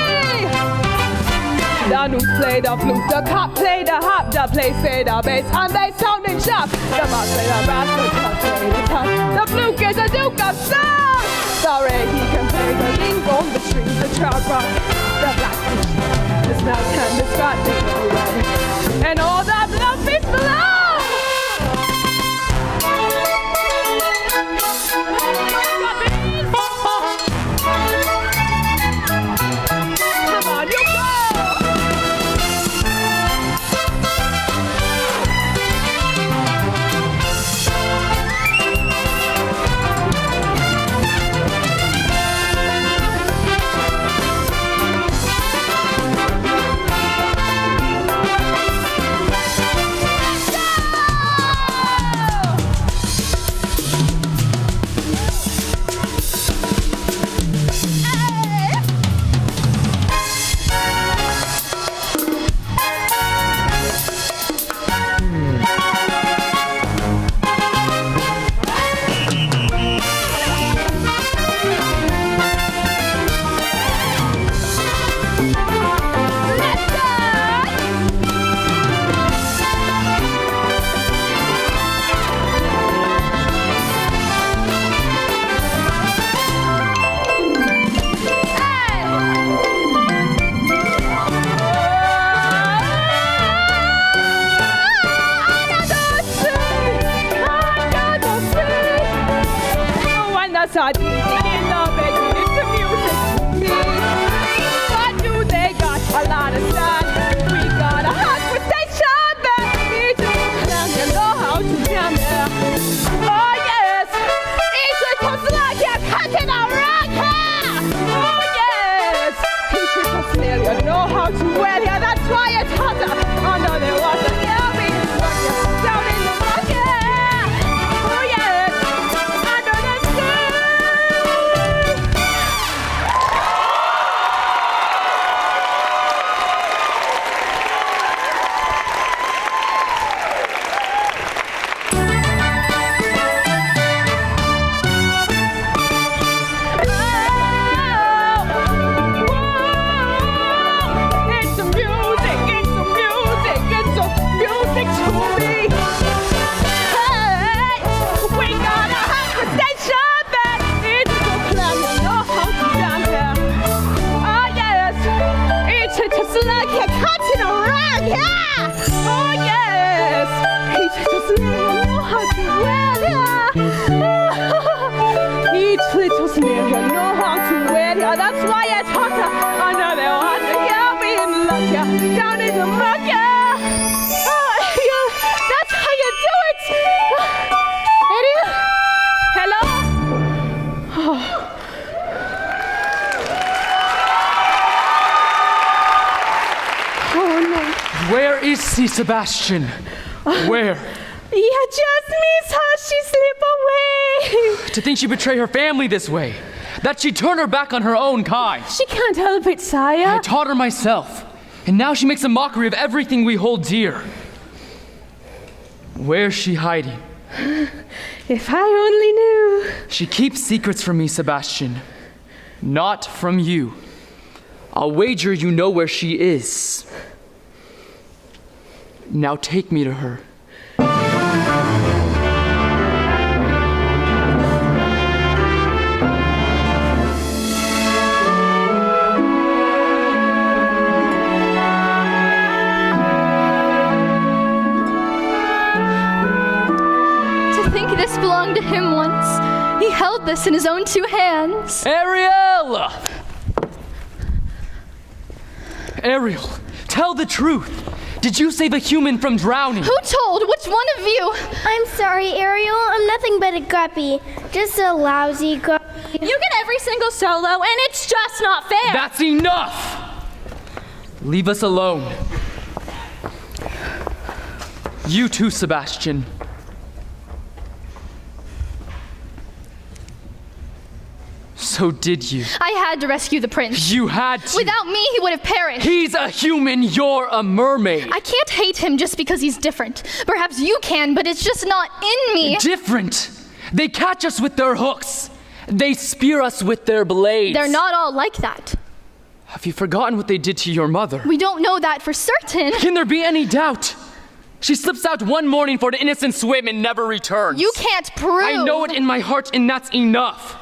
[SPEAKER 8] The news play the flute, the cop play the hop, the place play the bass, and they sounding sharp. The bass play the brass, the truck play the touch. The fluke is a duke of sound. Sorry, he can play the lingo, the strings, the trout rock, the blackfish, the smell and the scotch, and all the bluefish below. Come on, you go! What do they got? A lot of sun. We got a hot station, baby. You know how to jam there. Oh yes, it's just like you're cutting a rock here. Oh yes, it's just you know how to wear here. That's why it's hotter under the water. Yeah, we down in the bucket. Oh yes, under the sea. snail, you know how to wear ya. Each little snail, you know how to wear ya. That's why it's hotter under the water. You're being luckier down in the muck, yeah. That's how you do it. Ariel? Hello? Oh no.
[SPEAKER 3] Where is she, Sebastian? Where?
[SPEAKER 8] You just miss her. She slip away.
[SPEAKER 3] To think she'd betray her family this way. That she'd turn her back on her own kind.
[SPEAKER 8] She can't help it, sire.
[SPEAKER 3] I taught her myself. And now she makes a mockery of everything we hold dear. Where's she hiding?
[SPEAKER 8] If I only knew.
[SPEAKER 3] She keeps secrets from me, Sebastian. Not from you. I'll wager you know where she is. Now take me to her.
[SPEAKER 10] This belonged to him once. He held this in his own 2 hands.
[SPEAKER 3] Ariel! Ariel, tell the truth. Did you save a human from drowning?
[SPEAKER 10] Who told? Which one of you?
[SPEAKER 6] I'm sorry, Ariel. I'm nothing but a guppy. Just a lousy guppy.
[SPEAKER 7] You get every single solo, and it's just not fair.
[SPEAKER 3] That's enough! Leave us alone. You too, Sebastian. So did you.
[SPEAKER 10] I had to rescue the prince.
[SPEAKER 3] You had to.
[SPEAKER 10] Without me, he would have perished.
[SPEAKER 3] He's a human, you're a mermaid.
[SPEAKER 10] I can't hate him just because he's different. Perhaps you can, but it's just not in me.
[SPEAKER 3] Different? They catch us with their hooks. They spear us with their blades.
[SPEAKER 10] They're not all like that.
[SPEAKER 3] Have you forgotten what they did to your mother?
[SPEAKER 10] We don't know that for certain.
[SPEAKER 3] Can there be any doubt? She slips out one morning for an innocent swim and never returns.
[SPEAKER 10] You can't prove.
[SPEAKER 3] I know it in my heart, and that's enough.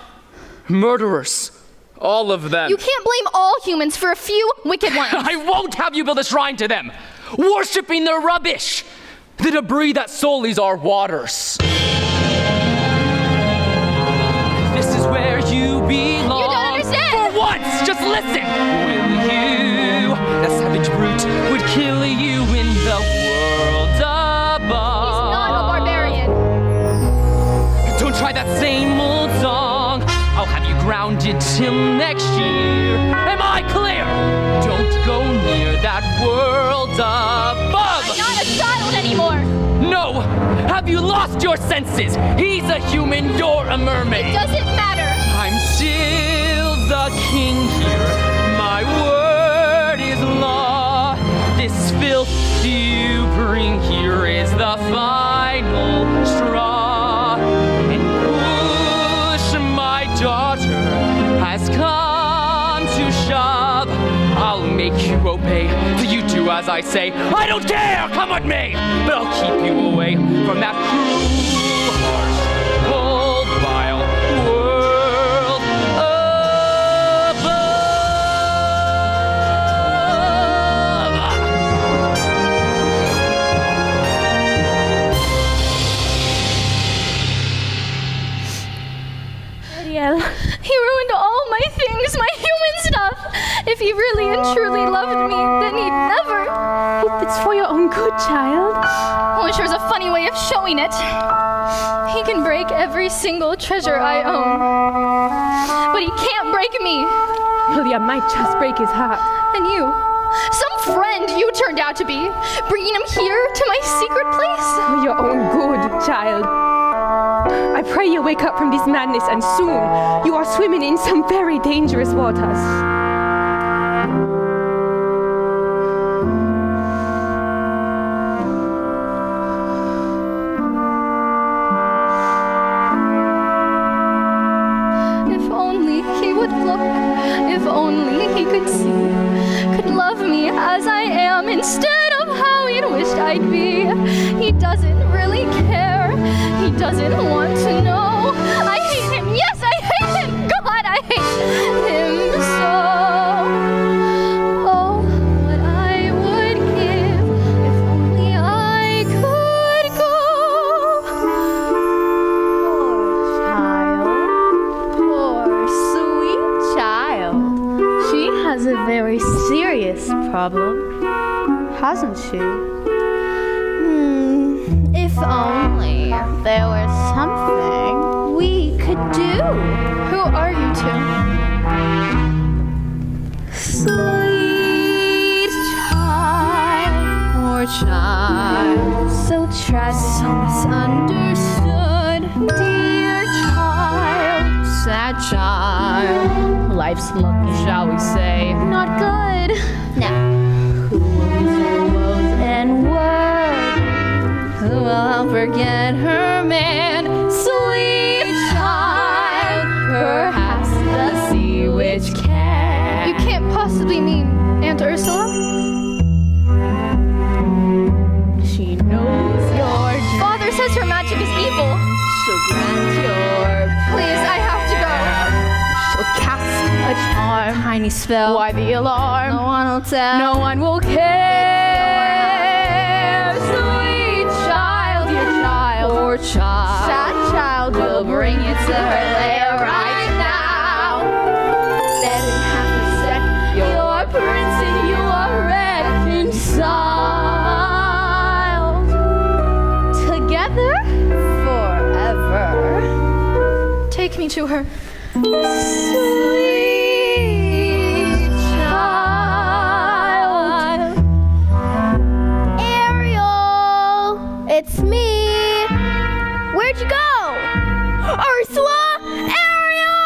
[SPEAKER 3] Murderers. All of them.
[SPEAKER 10] You can't blame all humans for a few wicked ones.
[SPEAKER 3] I won't have you build a shrine to them. Worshipping their rubbish. The debris that sullies our waters. This is where you belong.
[SPEAKER 10] You don't understand.
[SPEAKER 3] For once, just listen. Will you? That savage brute would kill you in the world above.
[SPEAKER 10] He's not a barbarian.
[SPEAKER 3] Don't try that same old song. I'll have you grounded till next year. Am I clear? Don't go near that world above.
[SPEAKER 10] I'm not a child anymore.
[SPEAKER 3] No! Have you lost your senses? He's a human, you're a mermaid.
[SPEAKER 10] It doesn't matter.
[SPEAKER 3] I'm still the king here. My word is law. This filth you bring here is the final straw. And push, my daughter has come to shove. I'll make you obey, so you do as I say. I don't care, come with me, but I'll keep you away from that cruel, harsh, cold, vile world
[SPEAKER 8] Ariel.
[SPEAKER 10] He ruined all my things, my human stuff. If he really and truly loved me, then he'd never.
[SPEAKER 8] It's for your own good, child.
[SPEAKER 10] Well, sure's a funny way of showing it. He can break every single treasure I own. But he can't break me.
[SPEAKER 8] Well, you might just break his heart.
[SPEAKER 10] And you. Some friend you turned out to be. Bringing him here to my secret place.
[SPEAKER 8] For your own good, child. I pray you wake up from this madness, and soon you are swimming in some very dangerous waters.
[SPEAKER 10] If only he would look. If only he could see. Could love me as I am instead of how he'd wished I'd be. He doesn't really care. He doesn't want to know. I hate him. Yes, I hate him. God, I hate him so. Oh, what I would give if only I could go
[SPEAKER 8] hasn't she?
[SPEAKER 2] If only there was something we could do.
[SPEAKER 6] Who are you two?
[SPEAKER 2] Sweet child, poor child, so tragic, so misunderstood. Dear child, sad child, life's lucky, shall we say, not good. Now, who will ease your woes and woe? Who will forget her man? Sweet child, perhaps the sea witch can.
[SPEAKER 6] You can't possibly mean Aunt Ursula?
[SPEAKER 2] She knows your dream.
[SPEAKER 6] Father says her magic is evil.
[SPEAKER 2] She'll grant your
[SPEAKER 6] Please, I have to go.
[SPEAKER 2] She'll cast a charm, tiny spell.
[SPEAKER 8] Why the alarm?
[SPEAKER 2] No one will tell.
[SPEAKER 8] No one will care. Sweet child, dear child,
[SPEAKER 2] Poor child.
[SPEAKER 8] sad child,
[SPEAKER 2] We'll bring it to her lair right now. Then in half a sec, your prince and you are reconciled. Together forever.
[SPEAKER 6] Take me to her.
[SPEAKER 2] Sweet child.
[SPEAKER 6] Ariel! It's me! Where'd you go? Ursula! Ariel!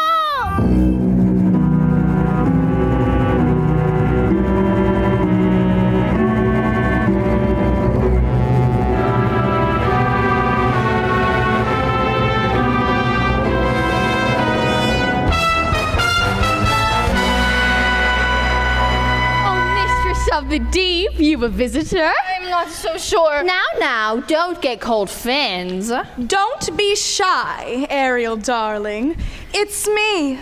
[SPEAKER 2] Oh, mistress of the deep, you've a visitor?
[SPEAKER 6] I'm not so sure.
[SPEAKER 2] Now, don't get cold fins.
[SPEAKER 9] Don't be shy, Ariel darling. It's me,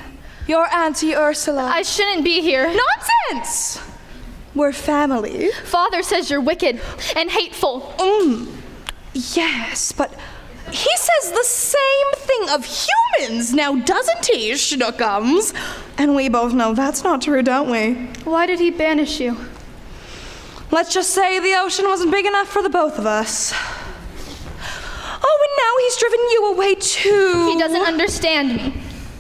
[SPEAKER 9] your Auntie Ursula.
[SPEAKER 6] I shouldn't be here.
[SPEAKER 9] Nonsense! We're family.
[SPEAKER 6] Father says you're wicked and hateful.
[SPEAKER 9] Yes, but he says the same thing of humans now, doesn't he, schnookums? And we both know that's not true, don't we?
[SPEAKER 6] Why did he banish you?
[SPEAKER 9] Let's just say the ocean wasn't big enough for the both of us. Oh, and now he's driven you away too.
[SPEAKER 6] He doesn't understand me.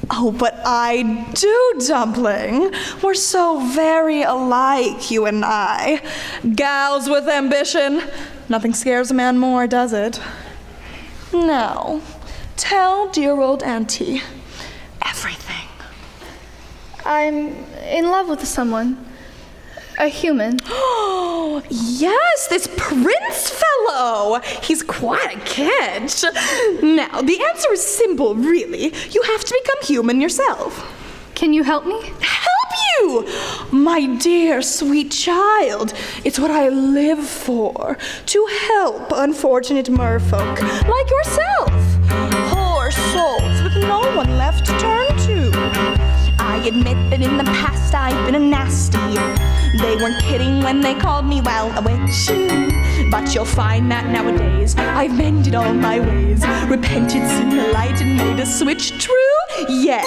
[SPEAKER 9] Oh, but I do, Dumpling. We're so very alike, you and I. Gals with ambition. Nothing scares a man more, does it? Now, tell dear old Auntie everything.
[SPEAKER 6] I'm in love with someone. A human.
[SPEAKER 9] Oh, yes, this prince fellow. He's quite a catch. Now, the answer is simple, really. You have to become human yourself.
[SPEAKER 6] Can you help me?
[SPEAKER 9] Help you? My dear, sweet child. It's what I live for. To help unfortunate merfolk like yourself. Poor souls with no one left to turn to. I admit that in the past I've been a nasty. They weren't kidding when they called me, well, a witch. But you'll find that nowadays I've mended all my ways, repented, seen the light, and made a switch true. Yes,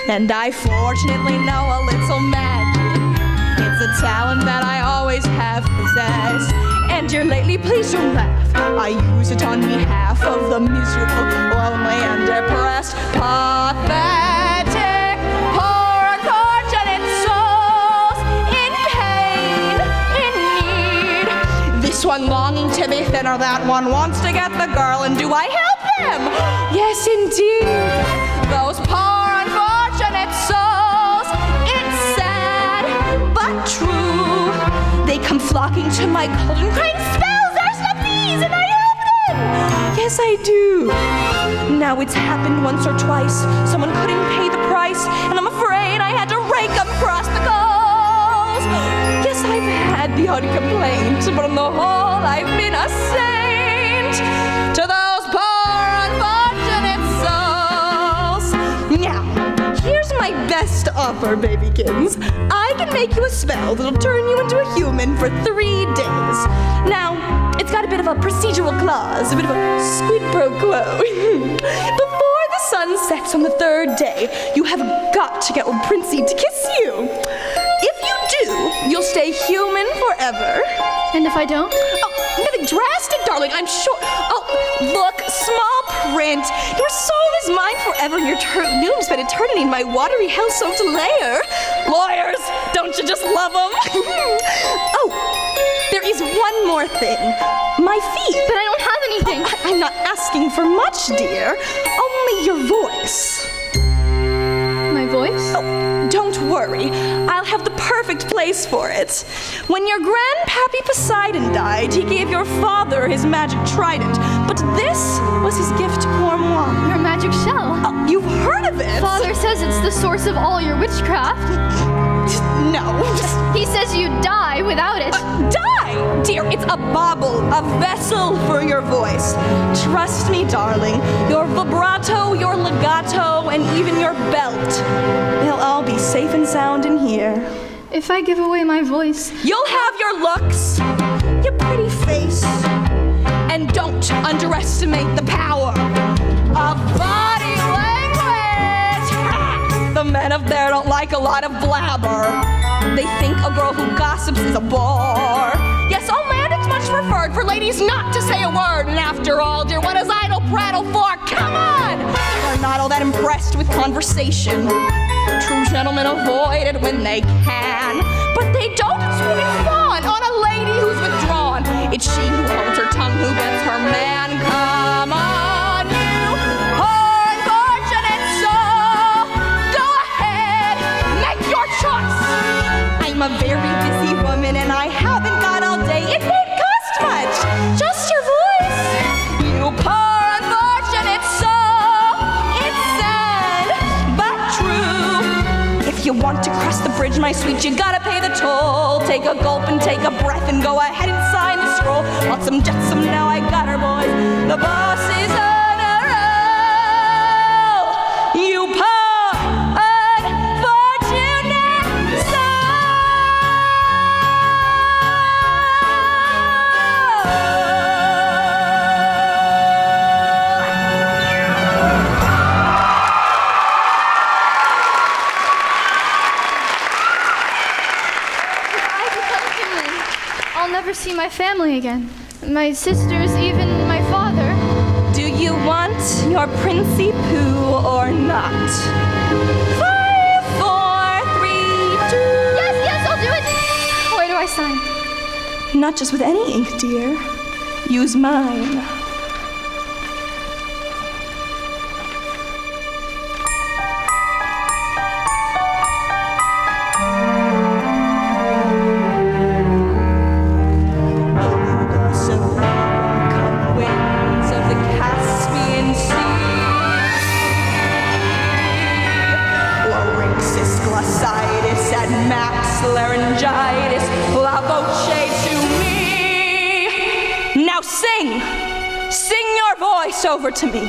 [SPEAKER 9] and I fortunately know a little magic. It's a talent that I always have possessed. And dear lately, please don't laugh. I use it on behalf of the miserable, lonely, and depressed, pathetic, poor, unfortunate souls in pain, in need. This one longing to be thinner, that one wants to get the girl, and do I help them? Yes, indeed. Those poor, unfortunate souls. It's sad, but true. They come flocking to my cauldron, crying, spells, Ursula, please, and I help them. Yes, I do. Now it's happened once or twice. Someone couldn't pay the price, and I'm afraid I had to rake them across the coals. Yes, I've had the odd complaint, but on the whole, I've been a saint to those poor, unfortunate souls. Now, here's my best offer, babykins. I can make you a spell that'll turn you into a human for 3 days. Now, it's got a bit of a procedural clause, a bit of a quid pro quo. Before the sun sets on the 3rd day, you have got to get old Princey to kiss you. If you do, You'll stay human forever.
[SPEAKER 10] And if I don't?
[SPEAKER 9] Oh, nothing drastic, darling, I'm sure. Oh, look, small print. Your soul is mine forever, and your tomb spent eternity in my watery, hell-soaked lair. Lawyers, don't you just love them? Oh, there is one more thing. My feet.
[SPEAKER 10] But I don't have anything.
[SPEAKER 9] I'm not asking for much, dear. Only your voice.
[SPEAKER 10] My voice?
[SPEAKER 9] Oh, don't worry. I'll have the perfect place for it. When your grandpappy Poseidon died, he gave your father his magic trident. But this was his gift pour moi.
[SPEAKER 10] Your magic shell.
[SPEAKER 9] Oh, you've heard of it?
[SPEAKER 10] Father says it's the source of all your witchcraft.
[SPEAKER 9] No.
[SPEAKER 10] He says you die without it.
[SPEAKER 9] Die! Dear, it's a bauble, a vessel for your voice. Trust me, darling. Your vibrato, your legato, and even your belt. They'll all be safe and sound in here.
[SPEAKER 10] If I give away my voice,
[SPEAKER 9] You'll have your looks, your pretty face, and don't underestimate the power of body language. The men up there don't like a lot of blabber. They think a girl who gossips is a bore. Yes, all man's much preferred for ladies not to say a word. And after all, dear, what is idle prattle for? Come on! They're not all that impressed with conversation. True gentlemen avoid it when they can. But they don't swoon and fawn on a lady who's withdrawn. It's she who holds her tongue who gets her man. Come on, you poor unfortunate soul. Go ahead, make your choice. I'm a very busy woman and I haven't got all day. It won't cost much, just your voice. You poor unfortunate soul. It's sad, but true. If you want to cross the bridge, my sweet, you gotta pay the toll. Take a gulp and take a breath and go ahead and sign the scroll. Want some jetsam, now I got her, boys. The boss is on a roll. You poor unfortunate
[SPEAKER 10] I'll never see my family again. My sisters, even my father.
[SPEAKER 9] Do you want your Princey Pooh or not? 5, 4, 3, 2.
[SPEAKER 10] Yes, I'll do it. Where do I sign?
[SPEAKER 9] Not just with any ink, dear. Use mine. Laryngitis, la voce to me. Now sing your voice over to me.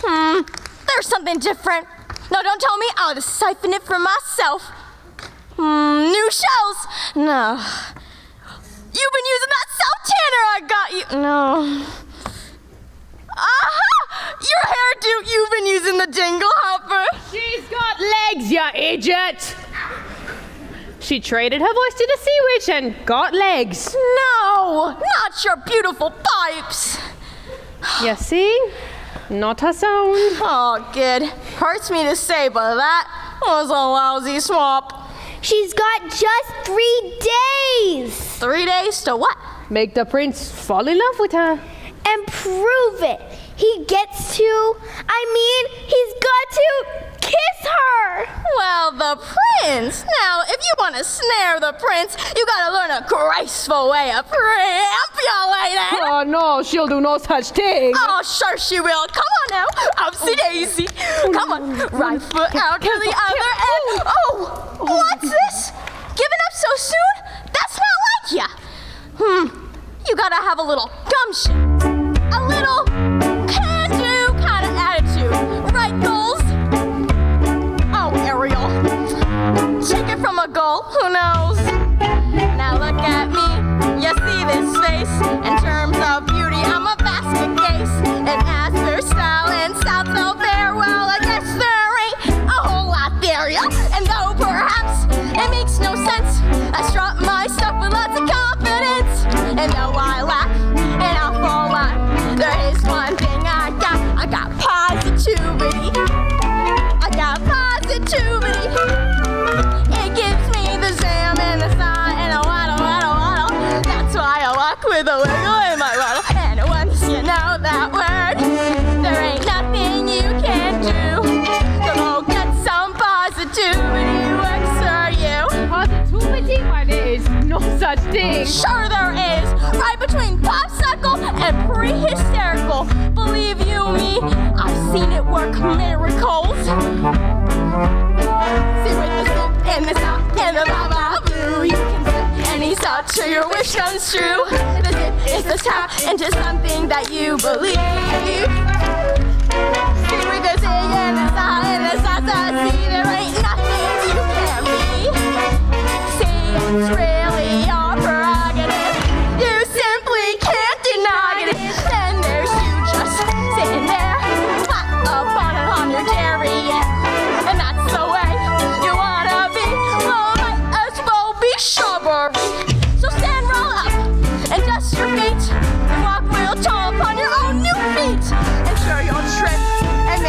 [SPEAKER 7] There's something different. No, don't tell me. I'll just siphon it for myself. New shells. No. You've been using that self-tanner I got you. No. Aha! Your hairdo. You've been using the dingle hopper.
[SPEAKER 8] She's got legs, you idiot! She traded her voice to the sea witch and got legs.
[SPEAKER 7] No, not your beautiful pipes.
[SPEAKER 8] You see? Not a sound.
[SPEAKER 7] Oh, good. Hurts me to say, but that was a lousy swap.
[SPEAKER 6] She's got just 3 days.
[SPEAKER 7] 3 days to what?
[SPEAKER 8] Make the prince fall in love with her.
[SPEAKER 6] And prove it. He's got to kiss her.
[SPEAKER 7] Well, the prince. Now, if you want to snare the prince, you gotta learn a graceful way of preambulating.
[SPEAKER 8] Oh no, she'll do no such thing.
[SPEAKER 7] Oh, sure she will. Come on now. Upsy daisy. Come on. Right foot out to the other end. Oh, what's this? Giving up so soon? That's not like ya. You gotta have a little gumption. A little can-do kind of attitude. Right, goals? Oh, Ariel. Take it from a goal. Who knows? Now look at me. You see this face? In terms of beauty, I'm a basket case. And as for style and style so there, well, I guess there ain't a whole lot there, yeah? And though perhaps it makes no sense, I strut my stuff with lots of confidence. And though I lack an awful lot, there is one thing I got positivity. I got positivity. It gives me the zam and the sigh and a waddle, waddle, waddle. That's why I walk with a wiggle in my waddle. And once you know that word, there ain't nothing you can do. So go get some positivity works for you.
[SPEAKER 8] Positivity? Why, there is no such thing.
[SPEAKER 7] Sure there is. Right between popsicle and pre-hysterical. Believe you me, I've seen it work miracles. See with the sip and the stop and the ba-ba-boo. You can sip any salt till your wish comes true. The sip is the tap into something that you believe. See with the sing and the sa and the sa-sa. See there ain't nothing you can't be. See, it's really your prerogative. You simply can't deny it. Then there's you just sitting there, flat upon it on your derriere. And that's the way you wanna be. Well, might as well be shrubbery. So stand roll up and dust your feet and walk real tall upon your own new feet. And sure you'll trip and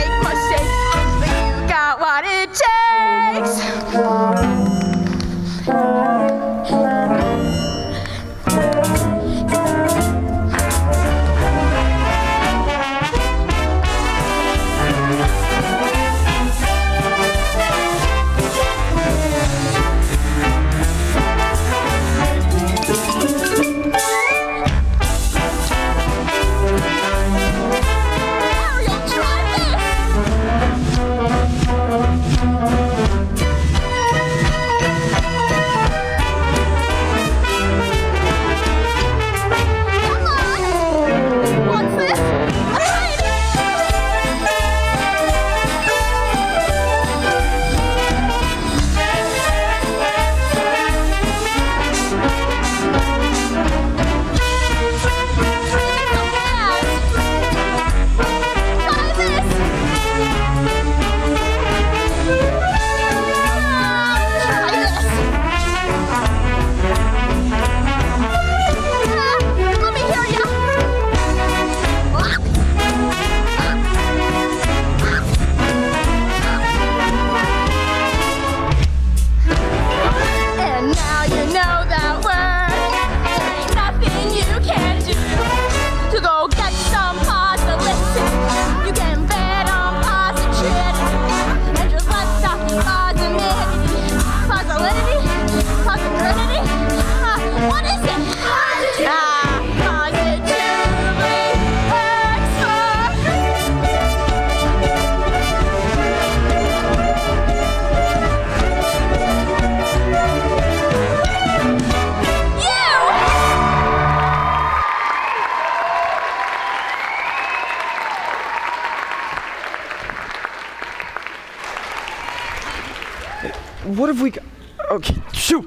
[SPEAKER 3] What have we got? Okay, shoot,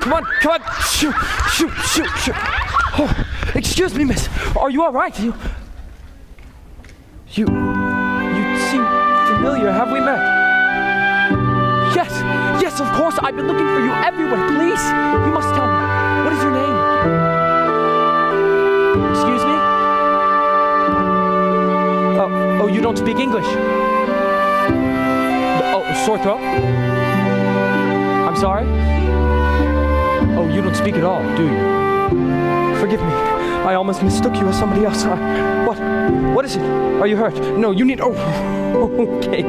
[SPEAKER 3] come on, shoot. Oh, excuse me, miss. Are you all right? You seem familiar. Have we met? Yes, of course. I've been looking for you everywhere. Please, you must tell me. What is your name? Excuse me? Oh, you don't speak English? Oh, sore throat? I'm sorry? Oh, you don't speak at all, do you? Forgive me. I almost mistook you as somebody else. What is it? Are you hurt? No, you need... Oh, okay.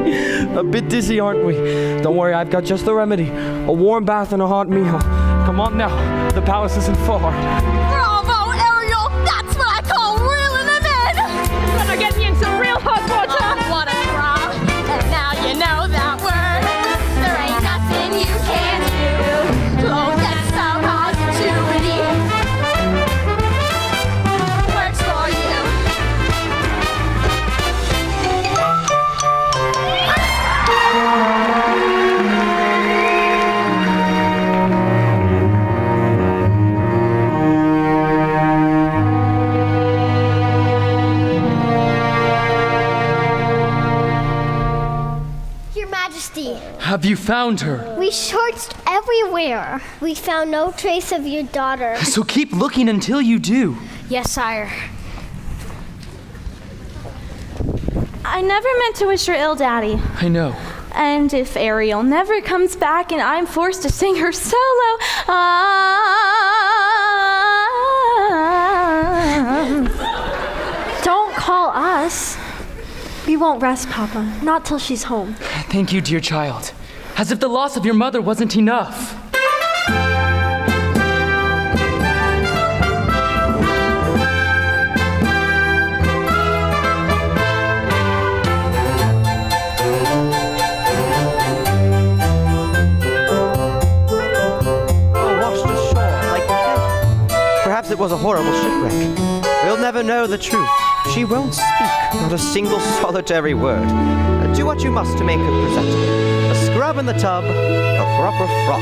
[SPEAKER 3] A bit dizzy, aren't we? Don't worry, I've got just the remedy. A warm bath and a hot meal. Come on now. The palace isn't far.
[SPEAKER 7] Bravo, Ariel! That's what I call reeling them in!
[SPEAKER 8] Gonna get me in some real hot water.
[SPEAKER 7] Oh, what a bra! And now you know that word. There ain't nothing you can't do. Oh, that's how positivity works for you.
[SPEAKER 6] Your Majesty,
[SPEAKER 3] Have you found her?
[SPEAKER 6] we searched everywhere. We found no trace of your daughter.
[SPEAKER 3] So keep looking until you do.
[SPEAKER 6] Yes, sire.
[SPEAKER 10] I never meant to wish her ill, Daddy.
[SPEAKER 3] I know.
[SPEAKER 10] And if Ariel never comes back and I'm forced to sing her solo, don't call us. We won't rest, Papa. Not till she's home.
[SPEAKER 3] Thank you, dear child. As if the loss of your mother wasn't enough.
[SPEAKER 4] Washed ashore like kelp. Perhaps it was a horrible shipwreck. We'll never know the truth. She won't speak, not a single solitary word. Do what you must to make her presentable. A scrub in the tub, a proper frock.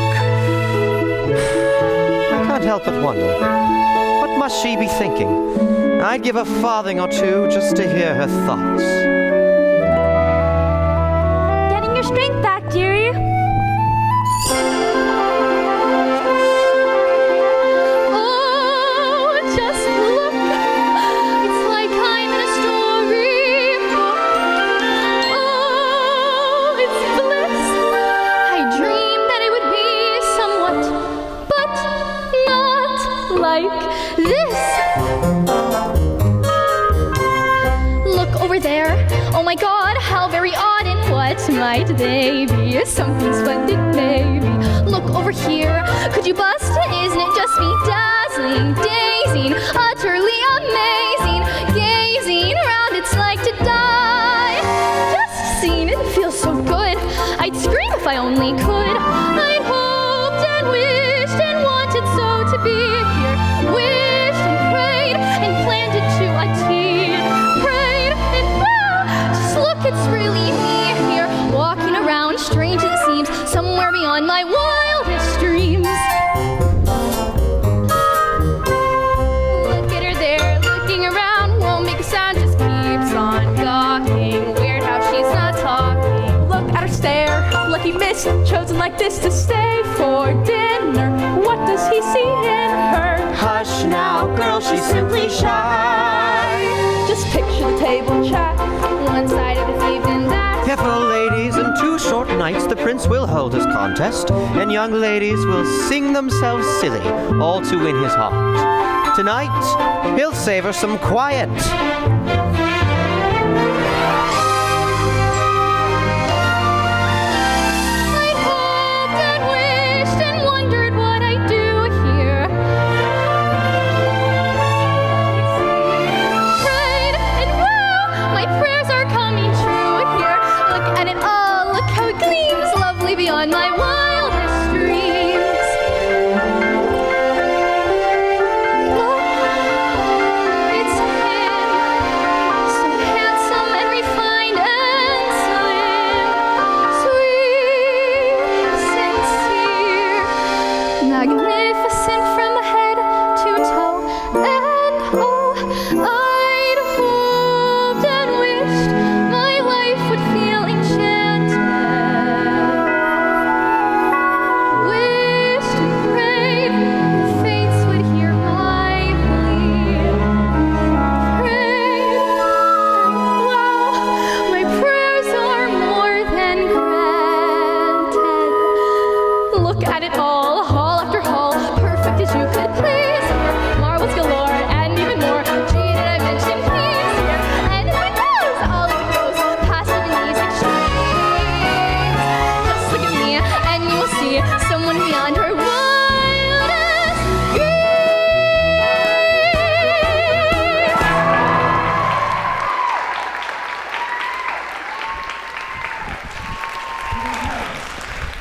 [SPEAKER 4] I can't help but wonder, what must she be thinking? I'd give a farthing or two just to hear her thoughts.
[SPEAKER 10] Getting your strength back, dearie.
[SPEAKER 2] Oh, just look. It's like I'm in a storybook. Oh, it's bliss. I dreamed that it would be somewhat, but not like this. Look over there. Oh my God, how very odd, and what might they be? Something splendid, maybe. Look over here. Could you bust? Isn't it just bedazzling, dazing, utterly amazing? Gazing around, it's like to die. Just seeing it feels so good. I'd scream if I only could. I'd hoped and wished and wanted so to be here. Wished and prayed and planned it to a T. Prayed and just look, it's really me here, walking around, strange as it seems, somewhere beyond my wildest dreams. Look at her there, looking around, won't make a sound, just keeps on gawking. Weird how she's not talking.
[SPEAKER 8] Look at her stare. Lucky miss, chosen like this to stay for dinner. What does he see in her?
[SPEAKER 4] Hush now, girl, she's simply shy.
[SPEAKER 8] Just picture the table chat.
[SPEAKER 2] One side of the evening that
[SPEAKER 4] Careful, ladies, in 2 short nights the prince will hold his contest, and young ladies will sing themselves silly, all to win his heart. Tonight, he'll savor some quiet.
[SPEAKER 2] I'd hoped and wished and wondered what I'd do here. Prayed and wow, my prayers are coming true here. Look at it all, look how it gleams, lovely beyond my wildest dreams. Look, it's him, so handsome and refined and slim, sweet,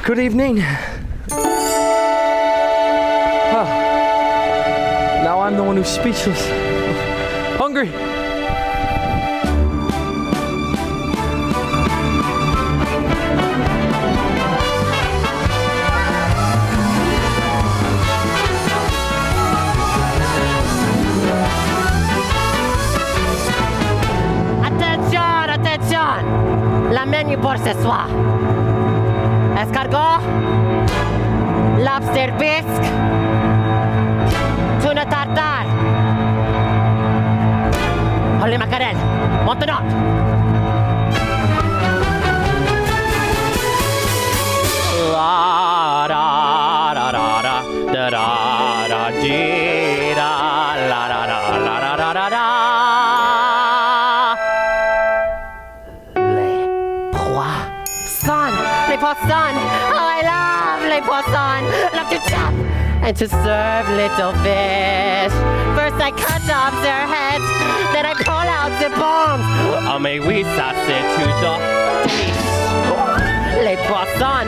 [SPEAKER 3] Good evening. Oh. Now I'm the one who's speechless. Hungry.
[SPEAKER 11] Attention, attention! La menu pour ce soir. Escargot, lobster bisque, tuna tartare, holy mackerel, Montenot.
[SPEAKER 1] La da da da da da da da dee da la da da la da da da da.
[SPEAKER 11] Les poissons, oh I love les poissons, love to chop and to serve little fish. First I cut off their heads, then I pull out the bones.
[SPEAKER 1] Oh mais oui, ça c'est toujours
[SPEAKER 11] Les poissons,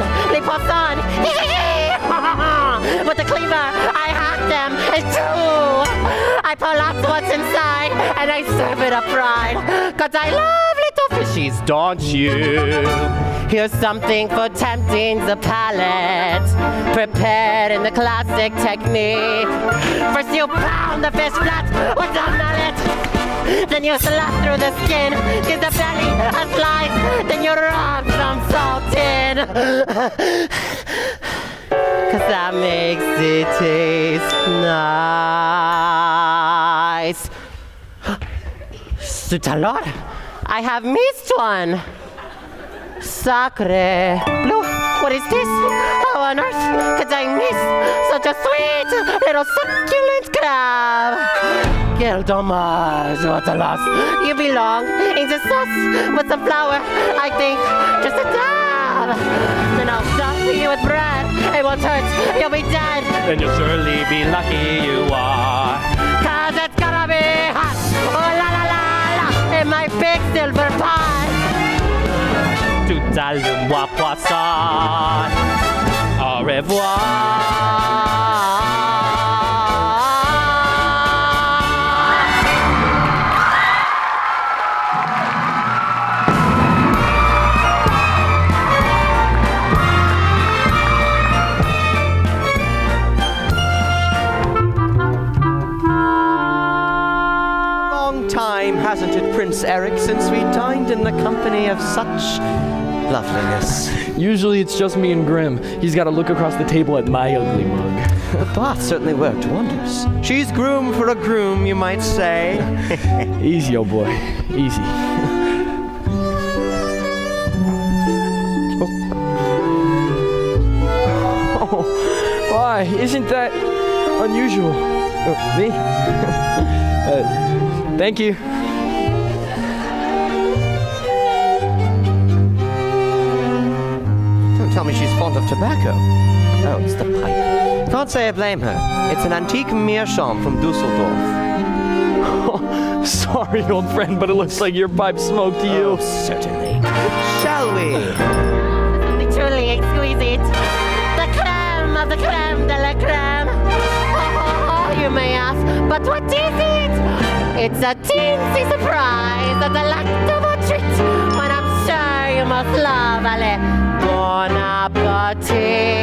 [SPEAKER 11] with the cleaver I hack them in two. I pull out what's inside and I serve it up fried. Cause I love little fishies, don't you? Here's something for tempting the palate, prepared in the classic technique. First you pound the fish flat with the mallet, then you slap through the skin, give the belly a slice, then you rub some salt in. Cause that makes it taste nice. Zut alors, I have missed one. Sacre bleu, what is this? How on earth could I miss such a sweet little succulent crab? Quel dommage, what a loss. You belong in the sauce with some flour, I think, just a dab. Then I'll stuff you with bread, it won't hurt, you'll be dead.
[SPEAKER 1] Then you'll surely be lucky you are.
[SPEAKER 11] Cause it's gonna be hot, oh la la la la, in my big silver pot.
[SPEAKER 1] Tout allume-moi poisson. Au revoir.
[SPEAKER 4] Long time, hasn't it, Prince Eric, since we dined in the company of such loveliness.
[SPEAKER 3] Usually it's just me and Grim. He's got to look across the table at my ugly mug.
[SPEAKER 4] The bath certainly worked wonders. She's groom for a groom, you might say.
[SPEAKER 3] Easy, oh boy. Easy. Oh, why? Isn't that unusual? Me? Thank you.
[SPEAKER 4] Tell me she's fond of tobacco. Oh, it's the pipe. Can't say I blame her. It's an antique meerschaum from Dusseldorf.
[SPEAKER 3] Oh, sorry, old friend, but it looks like your pipe smoked you.
[SPEAKER 4] Oh, certainly. Shall we?
[SPEAKER 11] Something truly exquisite. The creme of the creme de la creme. Oh, you may ask, but what is it? It's a teensy surprise, a delectable treat. When I'm sure you must love, allez. Bon appétit.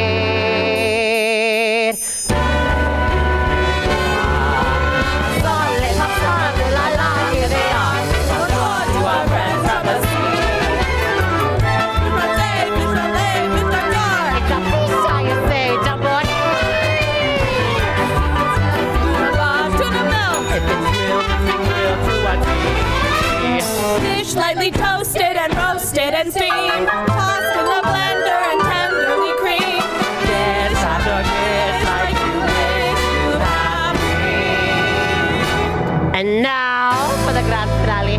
[SPEAKER 7] Fish lightly toasted and roasted and steamed, tossed in the blender and tenderly creamed.
[SPEAKER 11] Dish after dish like you make you happy. And now for the grand finale,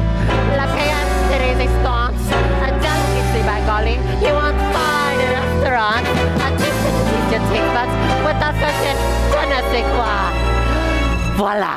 [SPEAKER 11] la pièce de résistance, a delicacy by golly. You won't find in restaurants a dish that teaches your taste buds with a certain je ne sais quoi. Voila.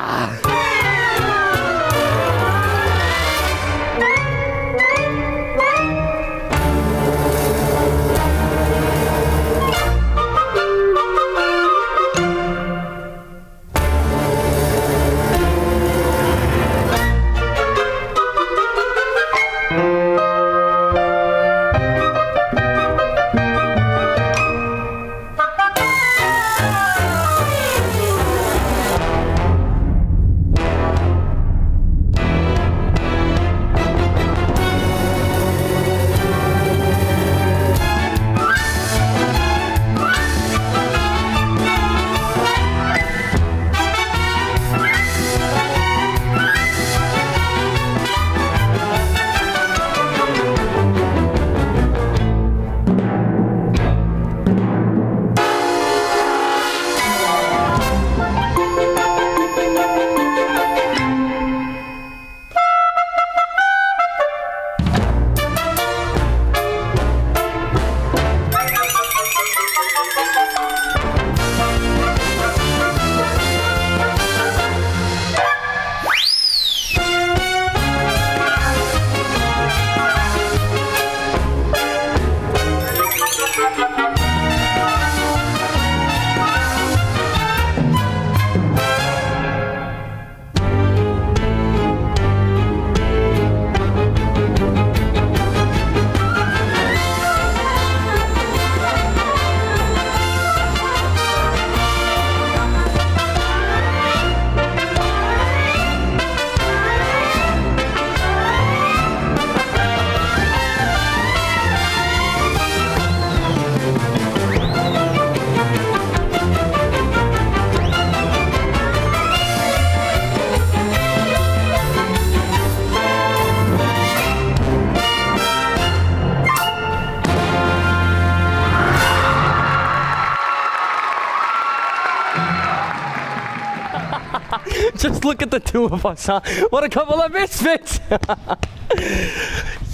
[SPEAKER 3] Look at the two of us, huh? What a couple of misfits.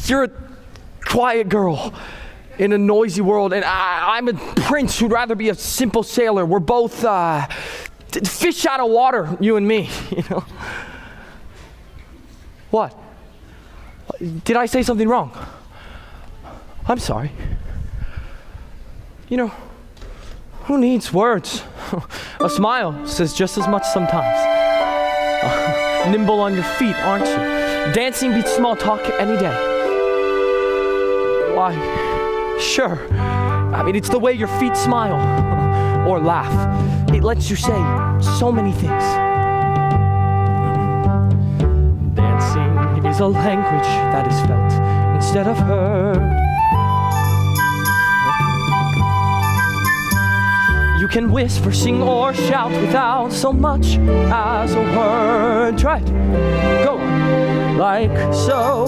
[SPEAKER 3] You're a quiet girl in a noisy world, and I'm a prince who'd rather be a simple sailor. We're both fish out of water, you and me, you know. What? Did I say something wrong? I'm sorry. You know, who needs words? A smile says just as much sometimes. Nimble on your feet, aren't you? Dancing beats small talk any day. Why, sure. I mean, it's the way your feet smile or laugh. It lets you say so many things. Dancing is a language that is felt instead of heard. You can whisper, sing, or shout without so much as a word. Try it. Go on. Like so.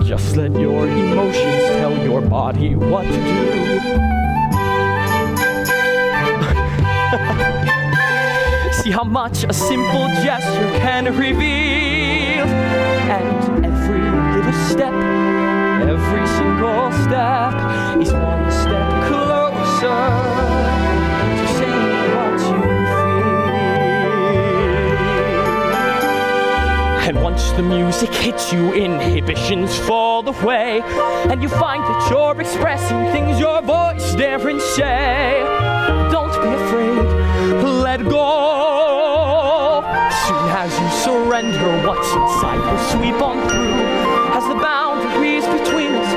[SPEAKER 3] Just let your emotions tell your body what to do. See how much a simple gesture can reveal. And every little step, every single step is one step closer to saying what you feel. And once the music hits you, inhibitions fall away, and you find that you're expressing things your voice daren't say. Don't be afraid, let go. Soon as you surrender, what's inside will sweep on through as the boundaries between us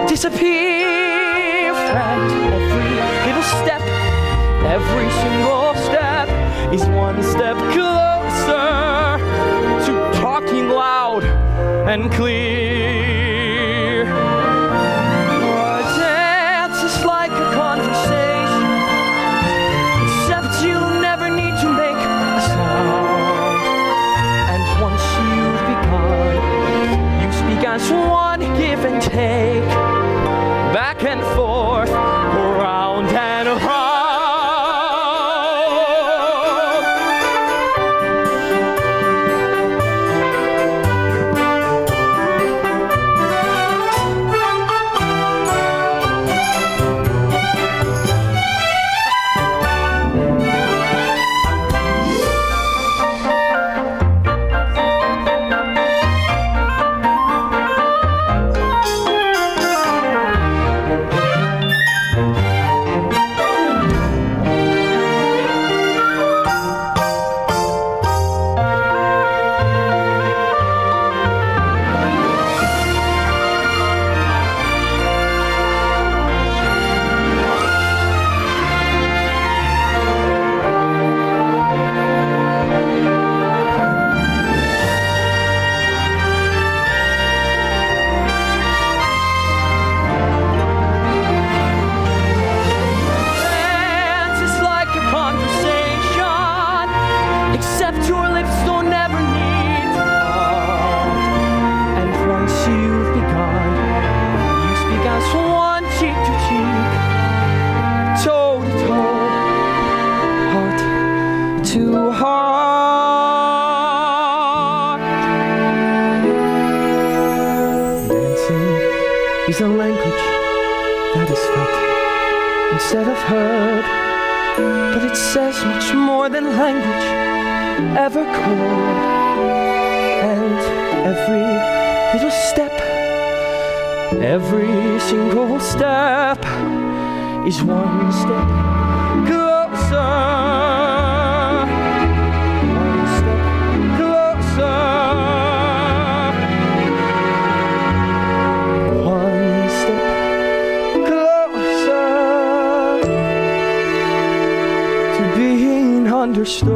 [SPEAKER 3] disappear. And every little step, every single step is one step closer to talking loud and clear. Our dance is like a conversation, except you never need to make a sound. And once you've begun, you speak as one, give and take, back and forth, around and around. Is a language that is felt instead of heard, but it says much more than language ever could. And every little step, every single step is one step closer. One step closer. Understood.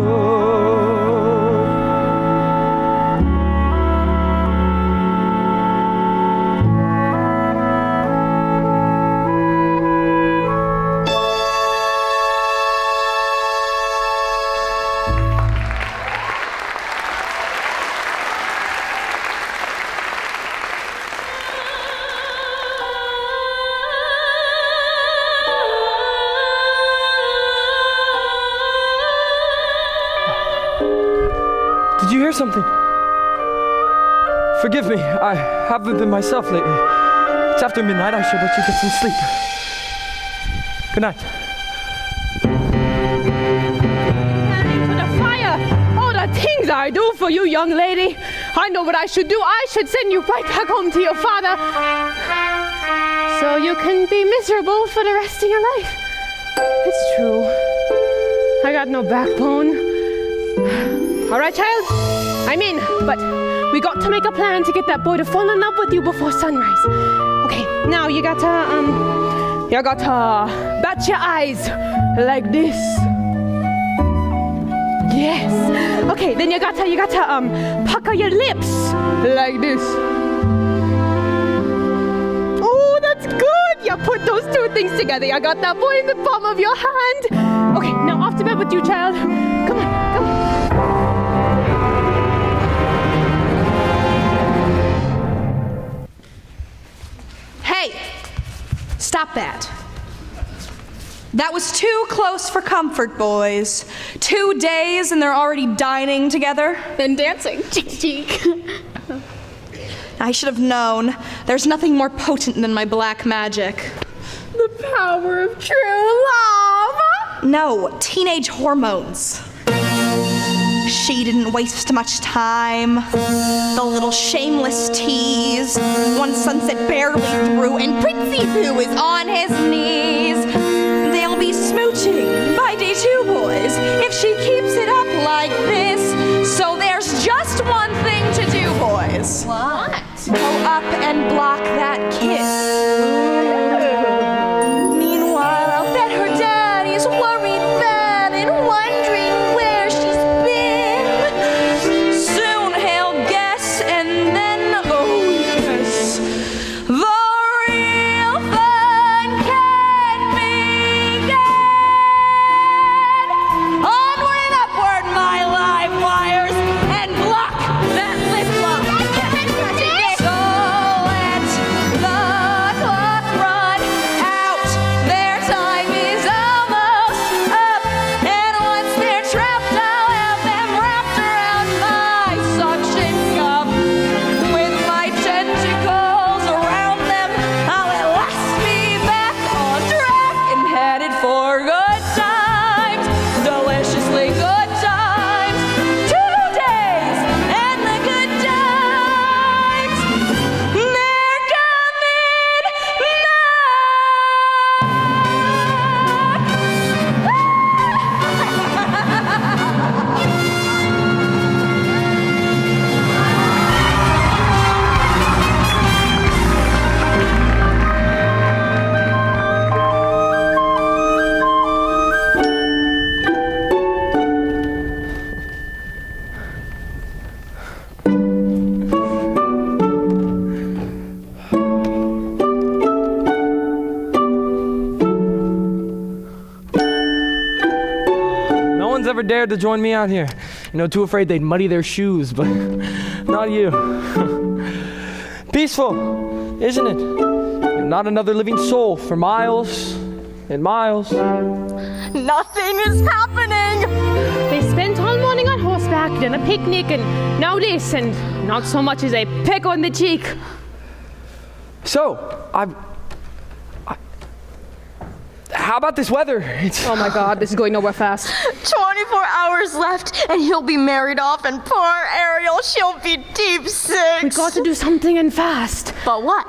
[SPEAKER 3] Forgive me, I haven't been myself lately. It's after midnight, I should let you get some sleep. Good night.
[SPEAKER 8] Into the fire! All the things I do for you, young lady. I know what I should do. I should send you right back home to your father. So you can be miserable for the rest of your life. It's true. I got no backbone. All right, child? I'm in, but we got to make a plan to get that boy to fall in love with you before sunrise. Okay, now you gotta bat your eyes like this. Yes. Okay, then you gotta pucker your lips like this. Oh, that's good. You put those two things together. You got that boy in the palm of your hand. Okay, now off to bed with you, child. Come on, come on.
[SPEAKER 9] Hey, stop that. That was too close for comfort, boys. 2 days and they're already dining together.
[SPEAKER 6] And dancing. Cheek, cheek.
[SPEAKER 9] I should have known. There's nothing more potent than my black magic.
[SPEAKER 6] The power of true love.
[SPEAKER 9] No, teenage hormones. She didn't waste much time. The little shameless tease. One sunset barely through, and Princy Pooh is on his knees. They'll be smooching by day 2, boys, if she keeps it up like this. So there's just one thing to do, boys.
[SPEAKER 6] What?
[SPEAKER 9] Go up and block that kiss. Meanwhile, I'll bet her daddy's worried bad and wondering where she's been. Soon he'll guess, and then, oh yes, the real fun can begin. Onward, upward, my live wires, and block that lip lock. So let the clock run out. Their time is almost up, and once they're trapped, I'll have them wrapped around my suction cup. With my tentacles around them, I'll at last be back on track and headed for good times, deliciously good times. 2 days and the good times, they're coming
[SPEAKER 3] No one's ever dared to join me out here. Too afraid they'd muddy their shoes, but not you. Peaceful, isn't it? Not another living soul for miles and miles.
[SPEAKER 7] Nothing is happening.
[SPEAKER 8] They spent all morning on horseback, then a picnic, and now this, and not so much as a peck on the cheek.
[SPEAKER 3] So, how about this weather?
[SPEAKER 8] Oh my God, this is going nowhere fast.
[SPEAKER 7] 24 hours left, and he'll be married off, and poor Ariel, she'll be deep sick.
[SPEAKER 8] We got to do something and fast.
[SPEAKER 7] But what?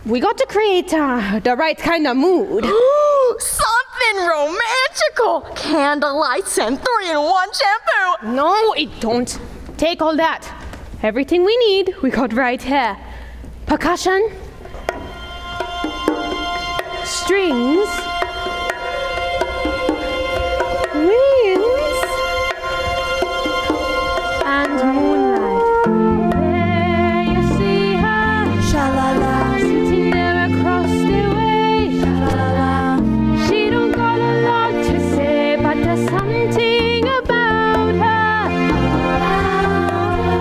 [SPEAKER 8] We got to create the right kind of mood.
[SPEAKER 7] Something romantical. Candlelights and 3-in-1 shampoo.
[SPEAKER 8] No, it don't. Take all that. Everything we need, we got right here. Percussion. Strings. Winds. And moonlight. There you see her. Sha-la-la. Sitting there across the way. Sha-la-la. She don't got a lot to say, but there's something about her.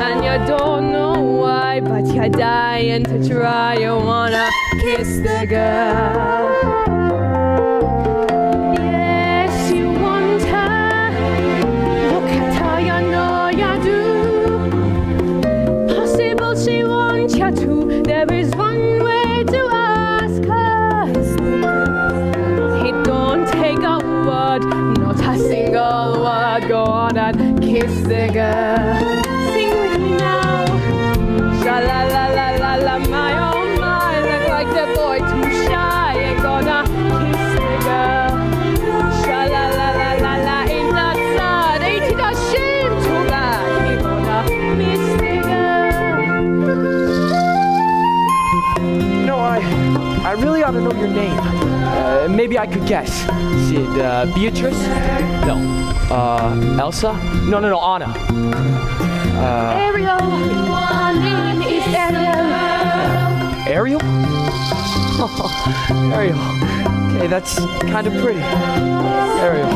[SPEAKER 8] And you don't know why, but you're dying to try. You wanna kiss the girl. Yes, you want her. Look at her, you know you do. Possible she wants or two. There is one way to ask her. It don't take a word, not a single word. Go on and kiss the girl. Sing with me now. Sha la la la la la, my oh my. Look like the boy too shy. Ain't gonna kiss the girl. Sha la la la la la, ain't that sad? Ain't it a shame too bad? Ain't gonna miss the girl.
[SPEAKER 3] You know, I really ought to know your name. Maybe I could guess. Is it Beatrice? No. Elsa? No, Anna.
[SPEAKER 8] Ariel, my name is Ariel.
[SPEAKER 3] Ariel? Oh, Ariel. Okay, that's kind of pretty. Ariel.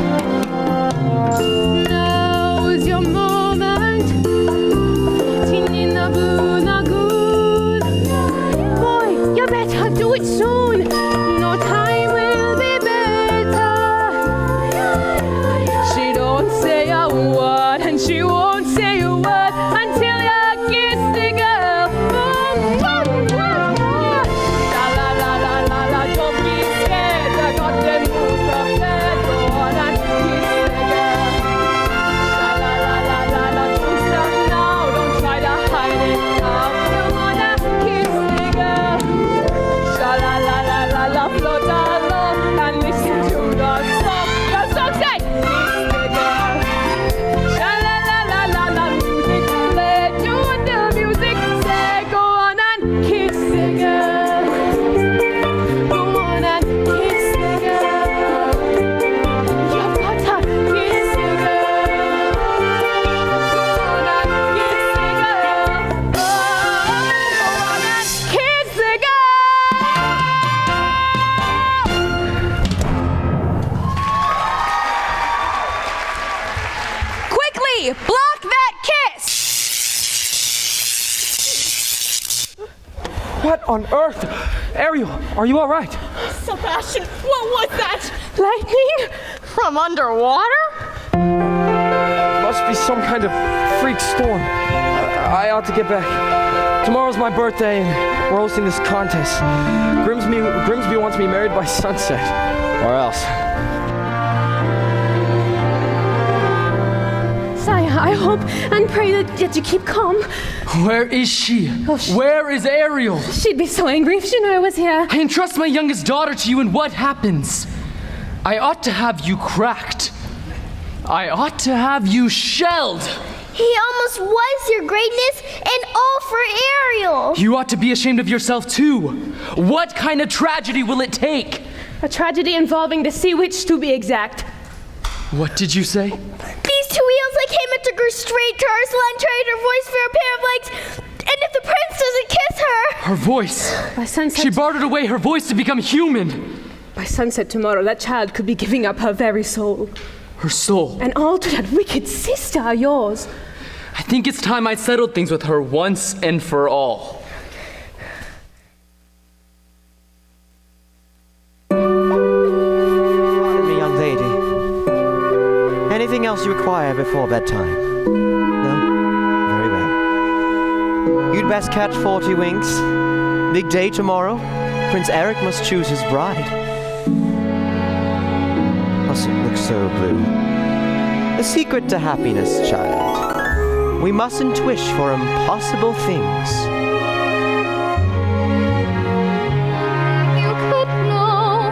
[SPEAKER 8] Now's your moment, floating in the blue lagoon. Boy, you better do it soon. No time will be better. She don't say a word, and she won't say a word until you kiss the girl. La la la la la la, don't be scared. I got them moves prepared. Go on and kiss the girl. La la la la la la, don't stop now. Don't try to hide it now. You wanna kiss the girl. La la la la la la, float along and listen to the song. The song say, kiss the girl. La la la la la la, music play, do the music say, go on and kiss the girl. Go on and kiss the girl. You've got to kiss the girl. Go on and kiss the girl. Oh, go on and kiss the girl.
[SPEAKER 9] Quickly, block that kiss!
[SPEAKER 3] What on earth? Ariel, are you all right?
[SPEAKER 7] Sebastian, what was that?
[SPEAKER 8] Lightning?
[SPEAKER 7] From underwater?
[SPEAKER 3] Must be some kind of freak storm. I ought to get back. Tomorrow's my birthday and we're hosting this contest. Grimsby wants me married by sunset. Or else.
[SPEAKER 8] Sire, I hope and pray that you keep calm.
[SPEAKER 12] Where is she? Where is Ariel?
[SPEAKER 8] She'd be so angry if she knew I was here.
[SPEAKER 12] I entrust my youngest daughter to you, and what happens? I ought to have you cracked. I ought to have you shelled.
[SPEAKER 6] He almost was, your greatness, and all for Ariel.
[SPEAKER 12] You ought to be ashamed of yourself too. What kind of tragedy will it take?
[SPEAKER 8] A tragedy involving the sea witch, to be exact.
[SPEAKER 12] What did you say?
[SPEAKER 6] These two eels that came and took her straight to our salon traded her voice for a pair of legs. And if the prince doesn't kiss her...
[SPEAKER 12] Her voice.
[SPEAKER 8] By sunset...
[SPEAKER 12] She bartered away her voice to become human.
[SPEAKER 8] By sunset tomorrow, that child could be giving up her very soul.
[SPEAKER 12] Her soul.
[SPEAKER 8] And all to that wicked sister of yours.
[SPEAKER 12] I think it's time I settled things with her once and for all.
[SPEAKER 4] Pardon me, young lady. Anything else you require before bedtime? No? Very well. You'd best catch 40 winks. Big day tomorrow. Prince Eric must choose his bride. Mustn't look so blue. The secret to happiness, child. We mustn't wish for impossible things.
[SPEAKER 2] You could know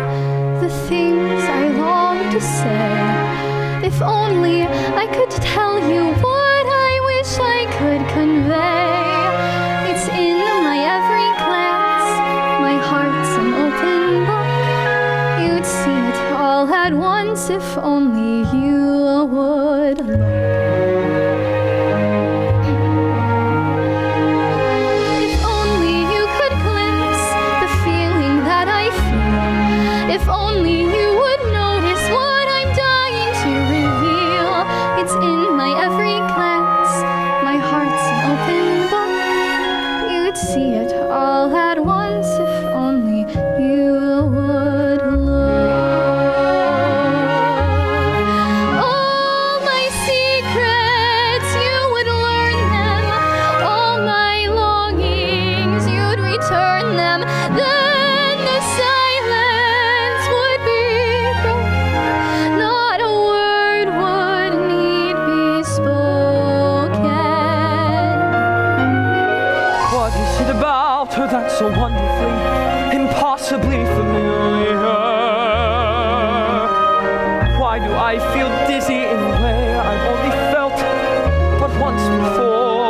[SPEAKER 2] the things I long to say. If only I could tell you what I wish I could convey. It's in my every glance. My heart's an open book. You'd see it all at once if only you would look. If only you could glimpse the feeling that I feel. If only you would notice what I'm dying to reveal. It's in my every glance. My heart's an open book. You'd see it all at once if only you would look.
[SPEAKER 3] shelter that's so wonderfully, impossibly familiar. Why do I feel dizzy in a way I've only felt but once before?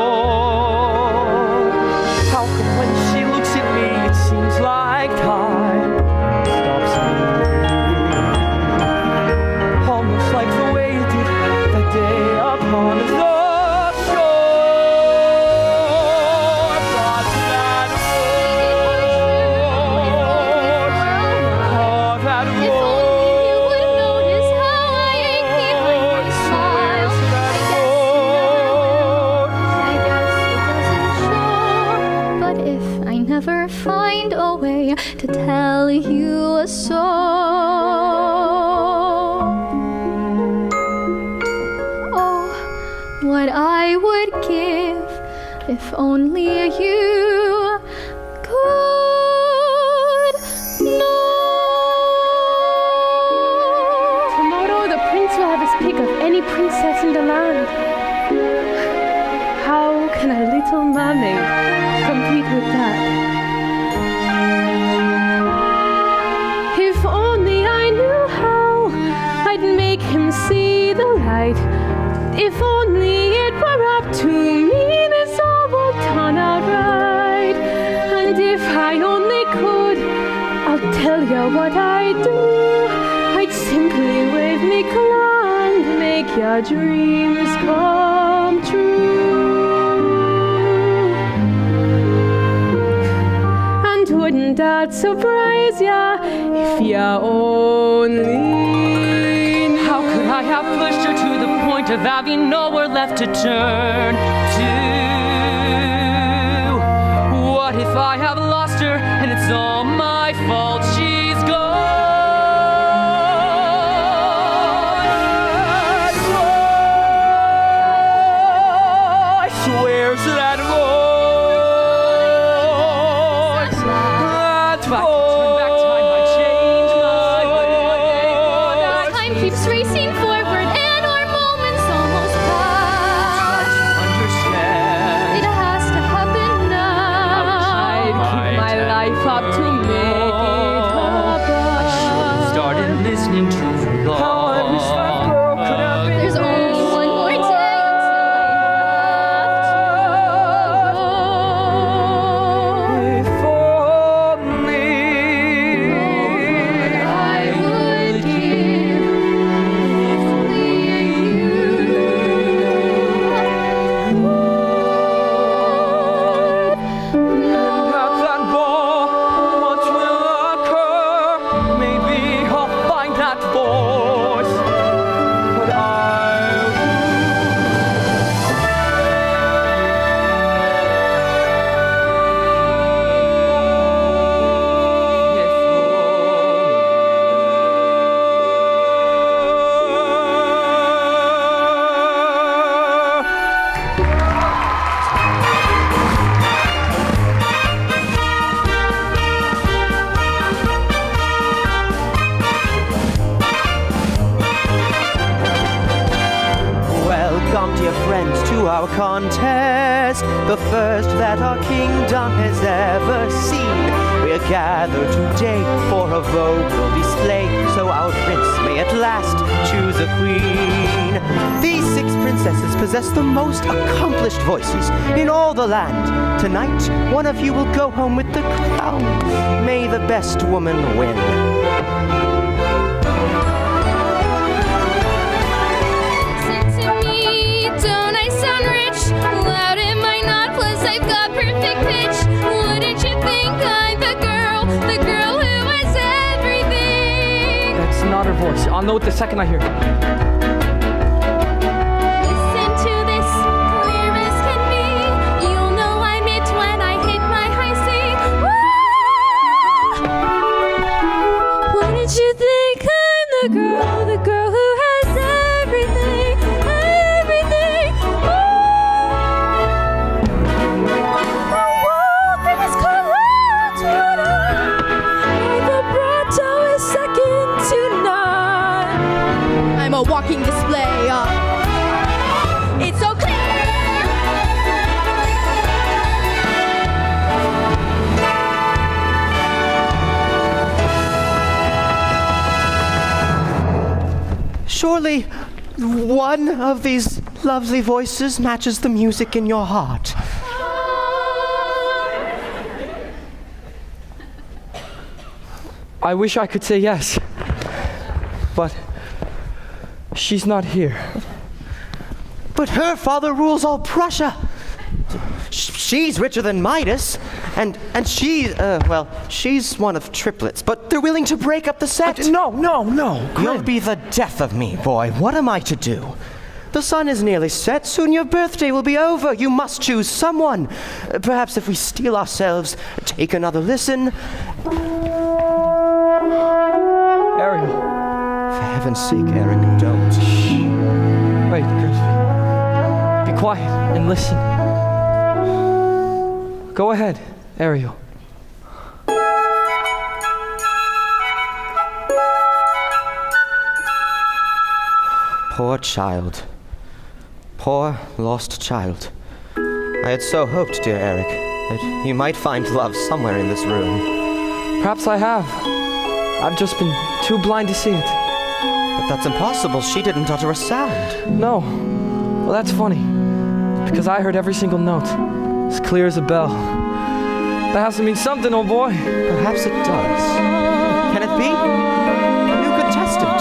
[SPEAKER 3] How come when she looks at me it seems like time stops moving? Almost like the way it did that day upon the shore. But that
[SPEAKER 2] never find a way to tell you a song. Oh, what I would give if only you could know.
[SPEAKER 8] Tomorrow the prince will have his pick of any princess in the land. How can a little mermaid compete with that? If only I knew how I'd make him see the light. If only it were up to me, this all would turn out right. And if I only could, I'll tell you what I'd do. I'd simply wave me claw and make your dreams come true. And wouldn't that surprise ya if ya only knew?
[SPEAKER 12] How could I have pushed her to the point of having nowhere left to turn to? What if I have lost her and it's all my fault? She's gone.
[SPEAKER 3] I swear to that voice. That voice.
[SPEAKER 12] Back time, I changed my way.
[SPEAKER 2] Time keeps racing forward and our moments almost pass.
[SPEAKER 12] Understand.
[SPEAKER 2] It has to happen now.
[SPEAKER 8] I'd keep my life up to make it happen.
[SPEAKER 12] Started listening to the
[SPEAKER 3] How I wish that girl could have been.
[SPEAKER 2] There's only one more day until
[SPEAKER 3] If only
[SPEAKER 2] I would give if only
[SPEAKER 3] at that ball, what will occur? Maybe I'll find that voice, but
[SPEAKER 4] Welcome, dear friends, to our contest, the first that our kingdom has ever seen. We're gathered today for a vocal display, so our prince may at last choose a queen. These 6 princesses possess the most accomplished voices in all the land. Tonight, one of you will go home with the crown. May the best woman win.
[SPEAKER 2] Listen to me, don't I sound rich? Loud am I not? Plus I've got perfect pitch. Wouldn't you think I'm the girl who has everything?
[SPEAKER 3] that's not her voice. I'll know it the second I hear it.
[SPEAKER 2] Listen to this, clear as can be. You'll know I'm it when I hit my high C. Woo! Wouldn't you think I'm the girl who has everything, everything? The world is collapsed tonight. My vibrato is second to none.
[SPEAKER 9] I'm a walking
[SPEAKER 4] surely one of these lovely voices matches the music in your heart.
[SPEAKER 3] I wish I could say yes, but she's not here.
[SPEAKER 4] But her father rules all Prussia. She's richer than Midas, and she's one of triplets, but they're willing to break up the set.
[SPEAKER 1] No.
[SPEAKER 4] You'll be the death of me, boy. What am I to do? The sun is nearly set. Soon your birthday will be over. You must choose someone. Perhaps if we steel ourselves, take another listen.
[SPEAKER 3] Ariel.
[SPEAKER 4] For heaven's sake, Eric, don't.
[SPEAKER 3] Wait, Grimsby. Be quiet and listen. Go ahead, Ariel.
[SPEAKER 4] Poor child. Poor, lost child. I had so hoped, dear Eric, that you might find love somewhere in this room.
[SPEAKER 3] Perhaps I have. I've just been too blind to see it.
[SPEAKER 4] But that's impossible. She didn't utter a sound.
[SPEAKER 3] No. Well, that's funny. Because I heard every single note. As clear as a bell. That has to mean something, old boy.
[SPEAKER 4] Perhaps it does. Can it be? A new contestant.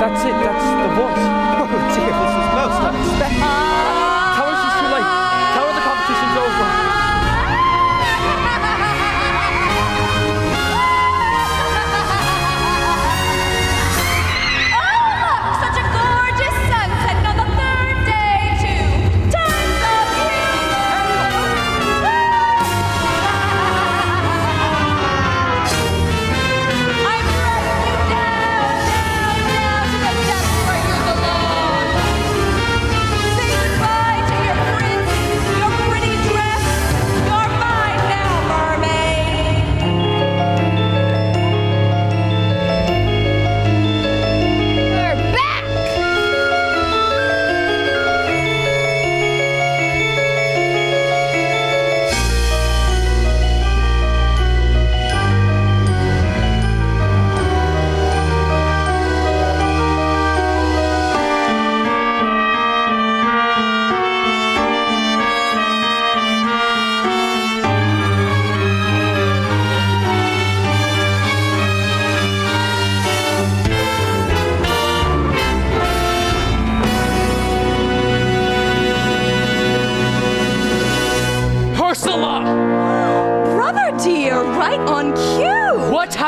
[SPEAKER 3] That's it. That's the voice.
[SPEAKER 4] Oh dear, this is most unexpected.
[SPEAKER 3] Tell her she's too late. Tell her the competition's over.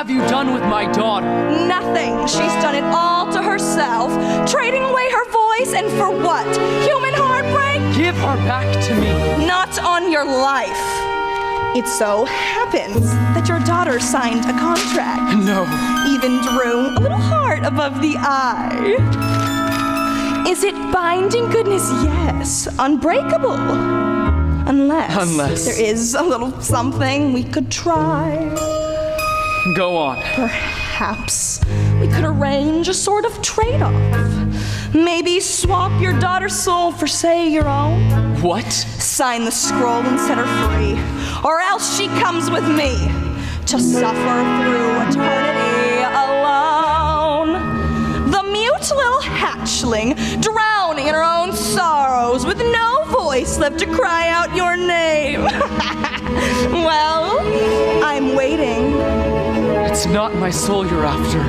[SPEAKER 12] have you done with my daughter?
[SPEAKER 9] Nothing. She's done it all to herself, trading away her voice, and for what? Human heartbreak?
[SPEAKER 12] Give her back to me.
[SPEAKER 9] Not on your life. It so happens that your daughter signed a contract.
[SPEAKER 12] No.
[SPEAKER 9] Even drew a little heart above the eye. Is it binding? Goodness, yes. Unbreakable. Unless there is a little something we could try.
[SPEAKER 12] Go on.
[SPEAKER 9] Perhaps we could arrange a sort of trade-off. Maybe swap your daughter's soul for, say, your own.
[SPEAKER 12] What?
[SPEAKER 9] Sign the scroll and set her free. Or else she comes with me to suffer through eternity alone. The mute little hatchling, drowning in her own sorrows, with no voice left to cry out your name. Well, I'm waiting.
[SPEAKER 12] It's not my soul you're after.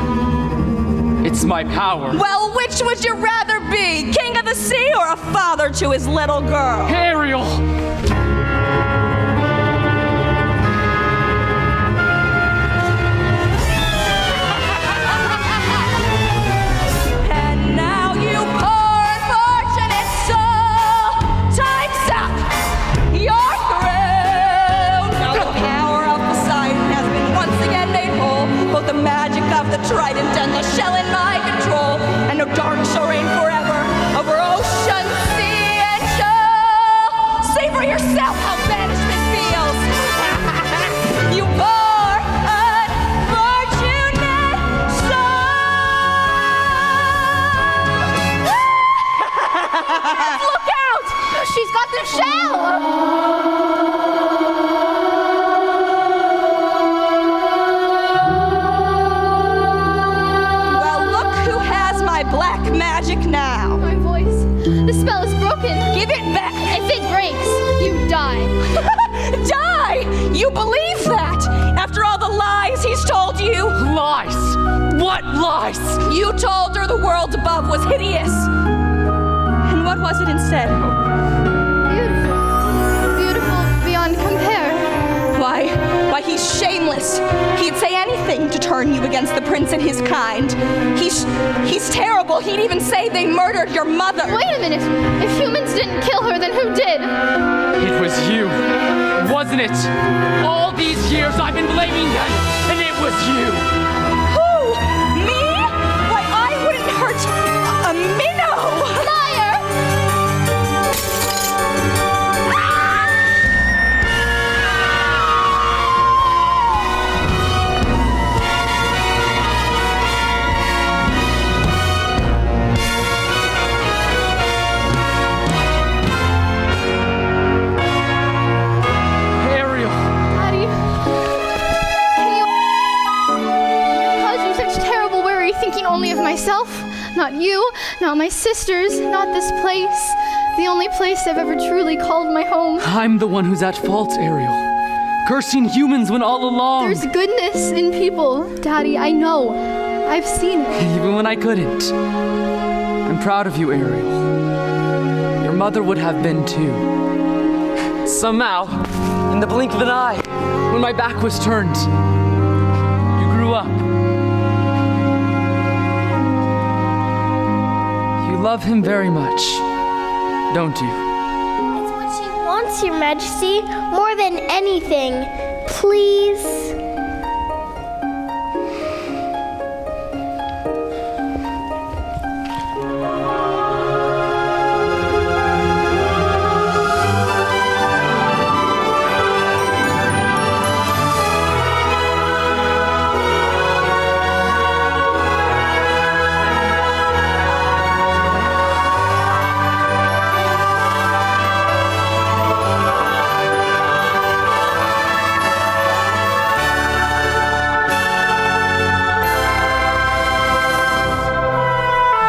[SPEAKER 12] It's my power.
[SPEAKER 9] Well, which would you rather be? King of the sea or a father to his little girl?
[SPEAKER 12] Ariel!
[SPEAKER 9] And now you poor unfortunate soul, time's up. You're through. Now the power of Poseidon has been once again made whole. Both the magic of the trident and the shell in my control. And no dark shall reign forever over ocean, sea, and shore. Say for yourself how banishment feels. You poor unfortunate soul.
[SPEAKER 2] Look out! She's got the shell!
[SPEAKER 9] Well, look who has
[SPEAKER 12] lies!
[SPEAKER 9] You told her the world above was hideous. And what was it instead?
[SPEAKER 2] Beautiful. Beautiful beyond compare.
[SPEAKER 9] Why, he's shameless. He'd say anything to turn you against the prince and his kind. He's terrible. He'd even say they murdered your mother.
[SPEAKER 2] Wait a minute. If humans didn't kill her, then who did?
[SPEAKER 12] It was you, wasn't it? All these years I've been blaming them, and it was you.
[SPEAKER 9] Who? Me? Why, I wouldn't hurt a minnow.
[SPEAKER 2] Liar!
[SPEAKER 12] Ariel,
[SPEAKER 2] Daddy, can you cause you such terrible worry, thinking only of myself? Not you, not my sisters, not this place. The only place I've ever truly called my home.
[SPEAKER 12] I'm the one who's at fault, Ariel. Cursing humans when all along.
[SPEAKER 2] There's goodness in people, Daddy, I know. I've seen it.
[SPEAKER 12] Even when I couldn't. I'm proud of you, Ariel. Your mother would have been too. Somehow, in the blink of an eye, when my back was turned, you grew up. You love him very much, don't you?
[SPEAKER 6] It's what she wants, Your Majesty, more than anything. Please.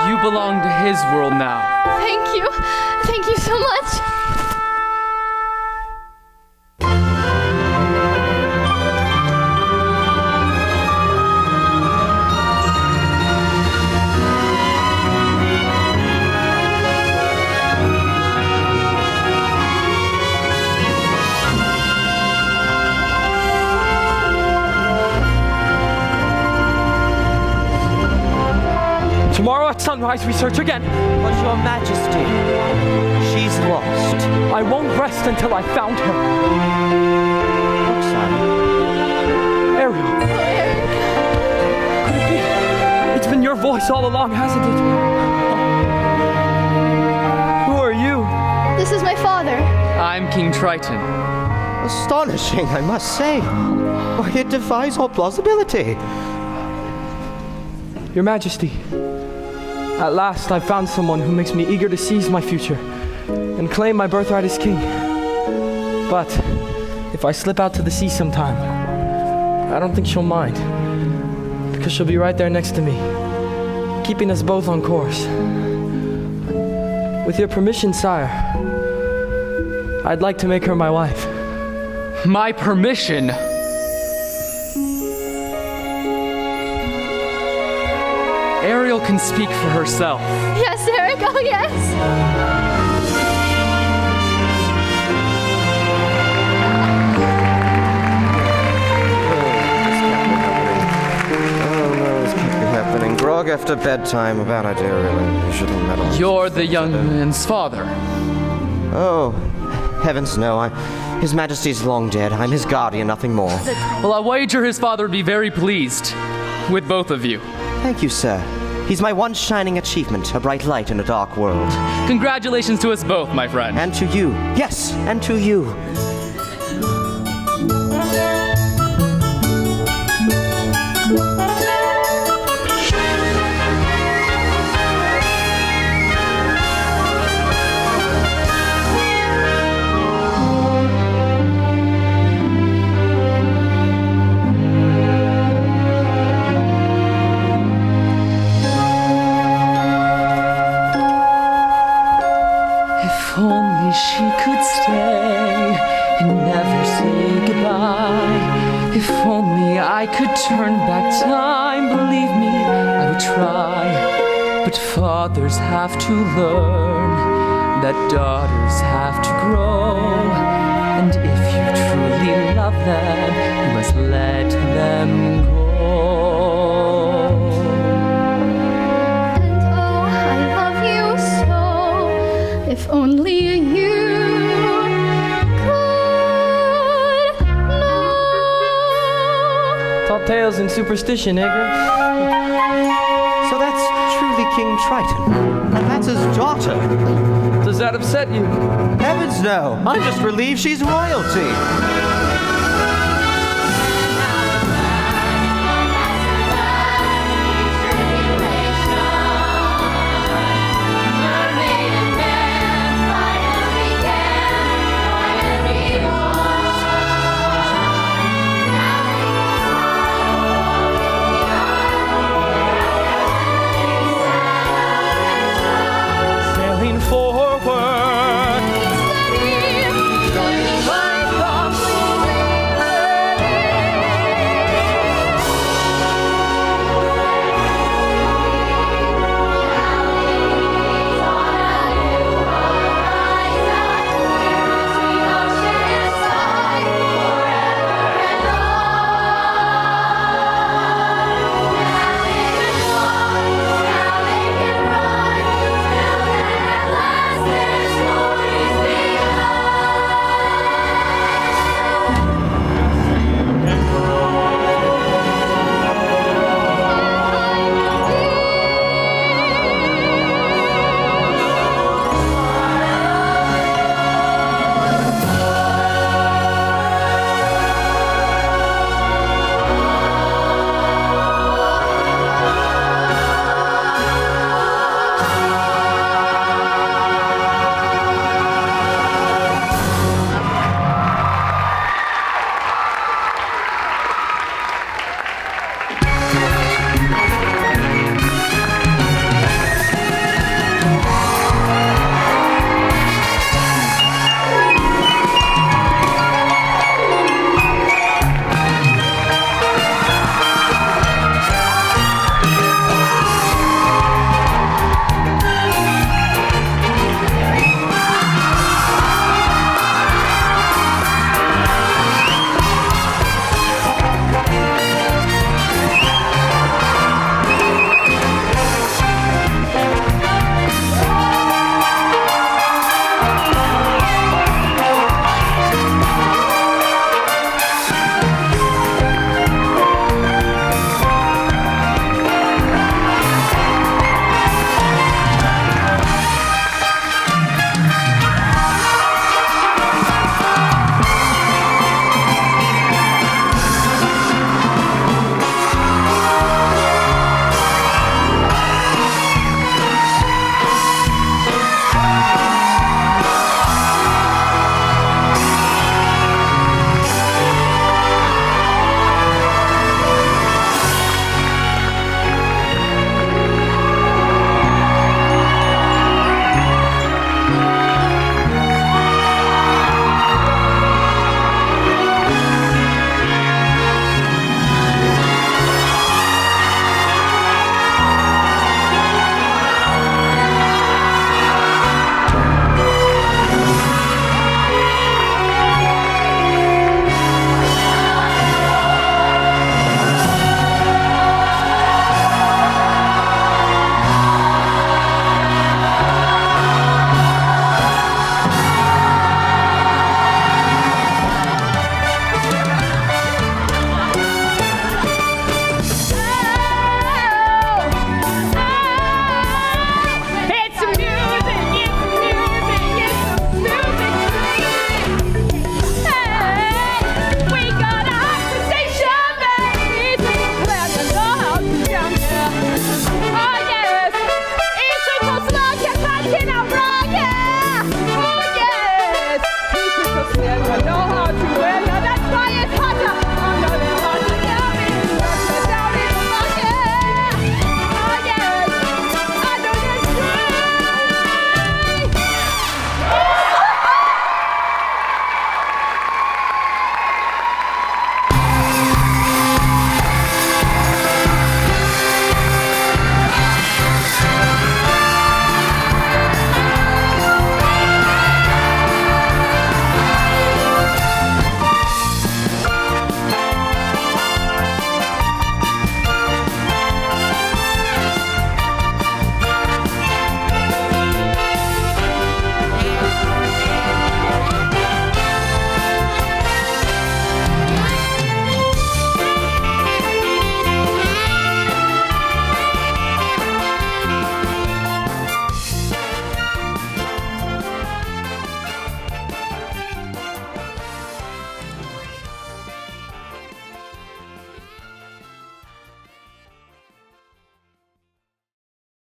[SPEAKER 12] You belong to his world now.
[SPEAKER 2] Thank you. Thank you so much.
[SPEAKER 3] Tomorrow at sunrise, we search again.
[SPEAKER 4] But Your Majesty, she's lost.
[SPEAKER 3] I won't rest until I've found her.
[SPEAKER 4] Look, son.
[SPEAKER 3] Ariel. Could it be? It's been your voice all along, hasn't it? Who are you?
[SPEAKER 2] This is my father.
[SPEAKER 12] I'm King Triton.
[SPEAKER 4] Astonishing, I must say. Why, it defies all plausibility.
[SPEAKER 3] Your Majesty, at last I've found someone who makes me eager to seize my future and claim my birthright as king. But if I slip out to the sea sometime, I don't think she'll mind, because she'll be right there next to me, keeping us both on course. With your permission, sire, I'd like to make her my wife.
[SPEAKER 12] My permission? Ariel can speak for herself.
[SPEAKER 2] Yes, Eric, oh yes.
[SPEAKER 4] Oh no, this can't be happening. Grog after bedtime, a bad idea, really. You shouldn't meddle.
[SPEAKER 12] You're the young man's father.
[SPEAKER 4] Oh, heavens no. His Majesty's long dead. I'm his guardian, nothing more.
[SPEAKER 12] Well, I wager his father would be very pleased with both of you.
[SPEAKER 4] Thank you, sir. He's my one shining achievement, a bright light in a dark world.
[SPEAKER 12] Congratulations to us both, my friend.
[SPEAKER 4] And to you. Yes, and to you.
[SPEAKER 12] If only she could stay and never say goodbye. If only I could turn back time, believe me, I I try, but fathers have to learn that daughters have to grow. And if you truly love them, you must let them go.
[SPEAKER 2] And oh, I love you so. If only you could know.
[SPEAKER 3] It's all tales and superstition, Edgar.
[SPEAKER 4] So that's truly King Triton. And that's his daughter.
[SPEAKER 3] Does that upset you?
[SPEAKER 4] Heavens no! I'm just relieved she's royalty.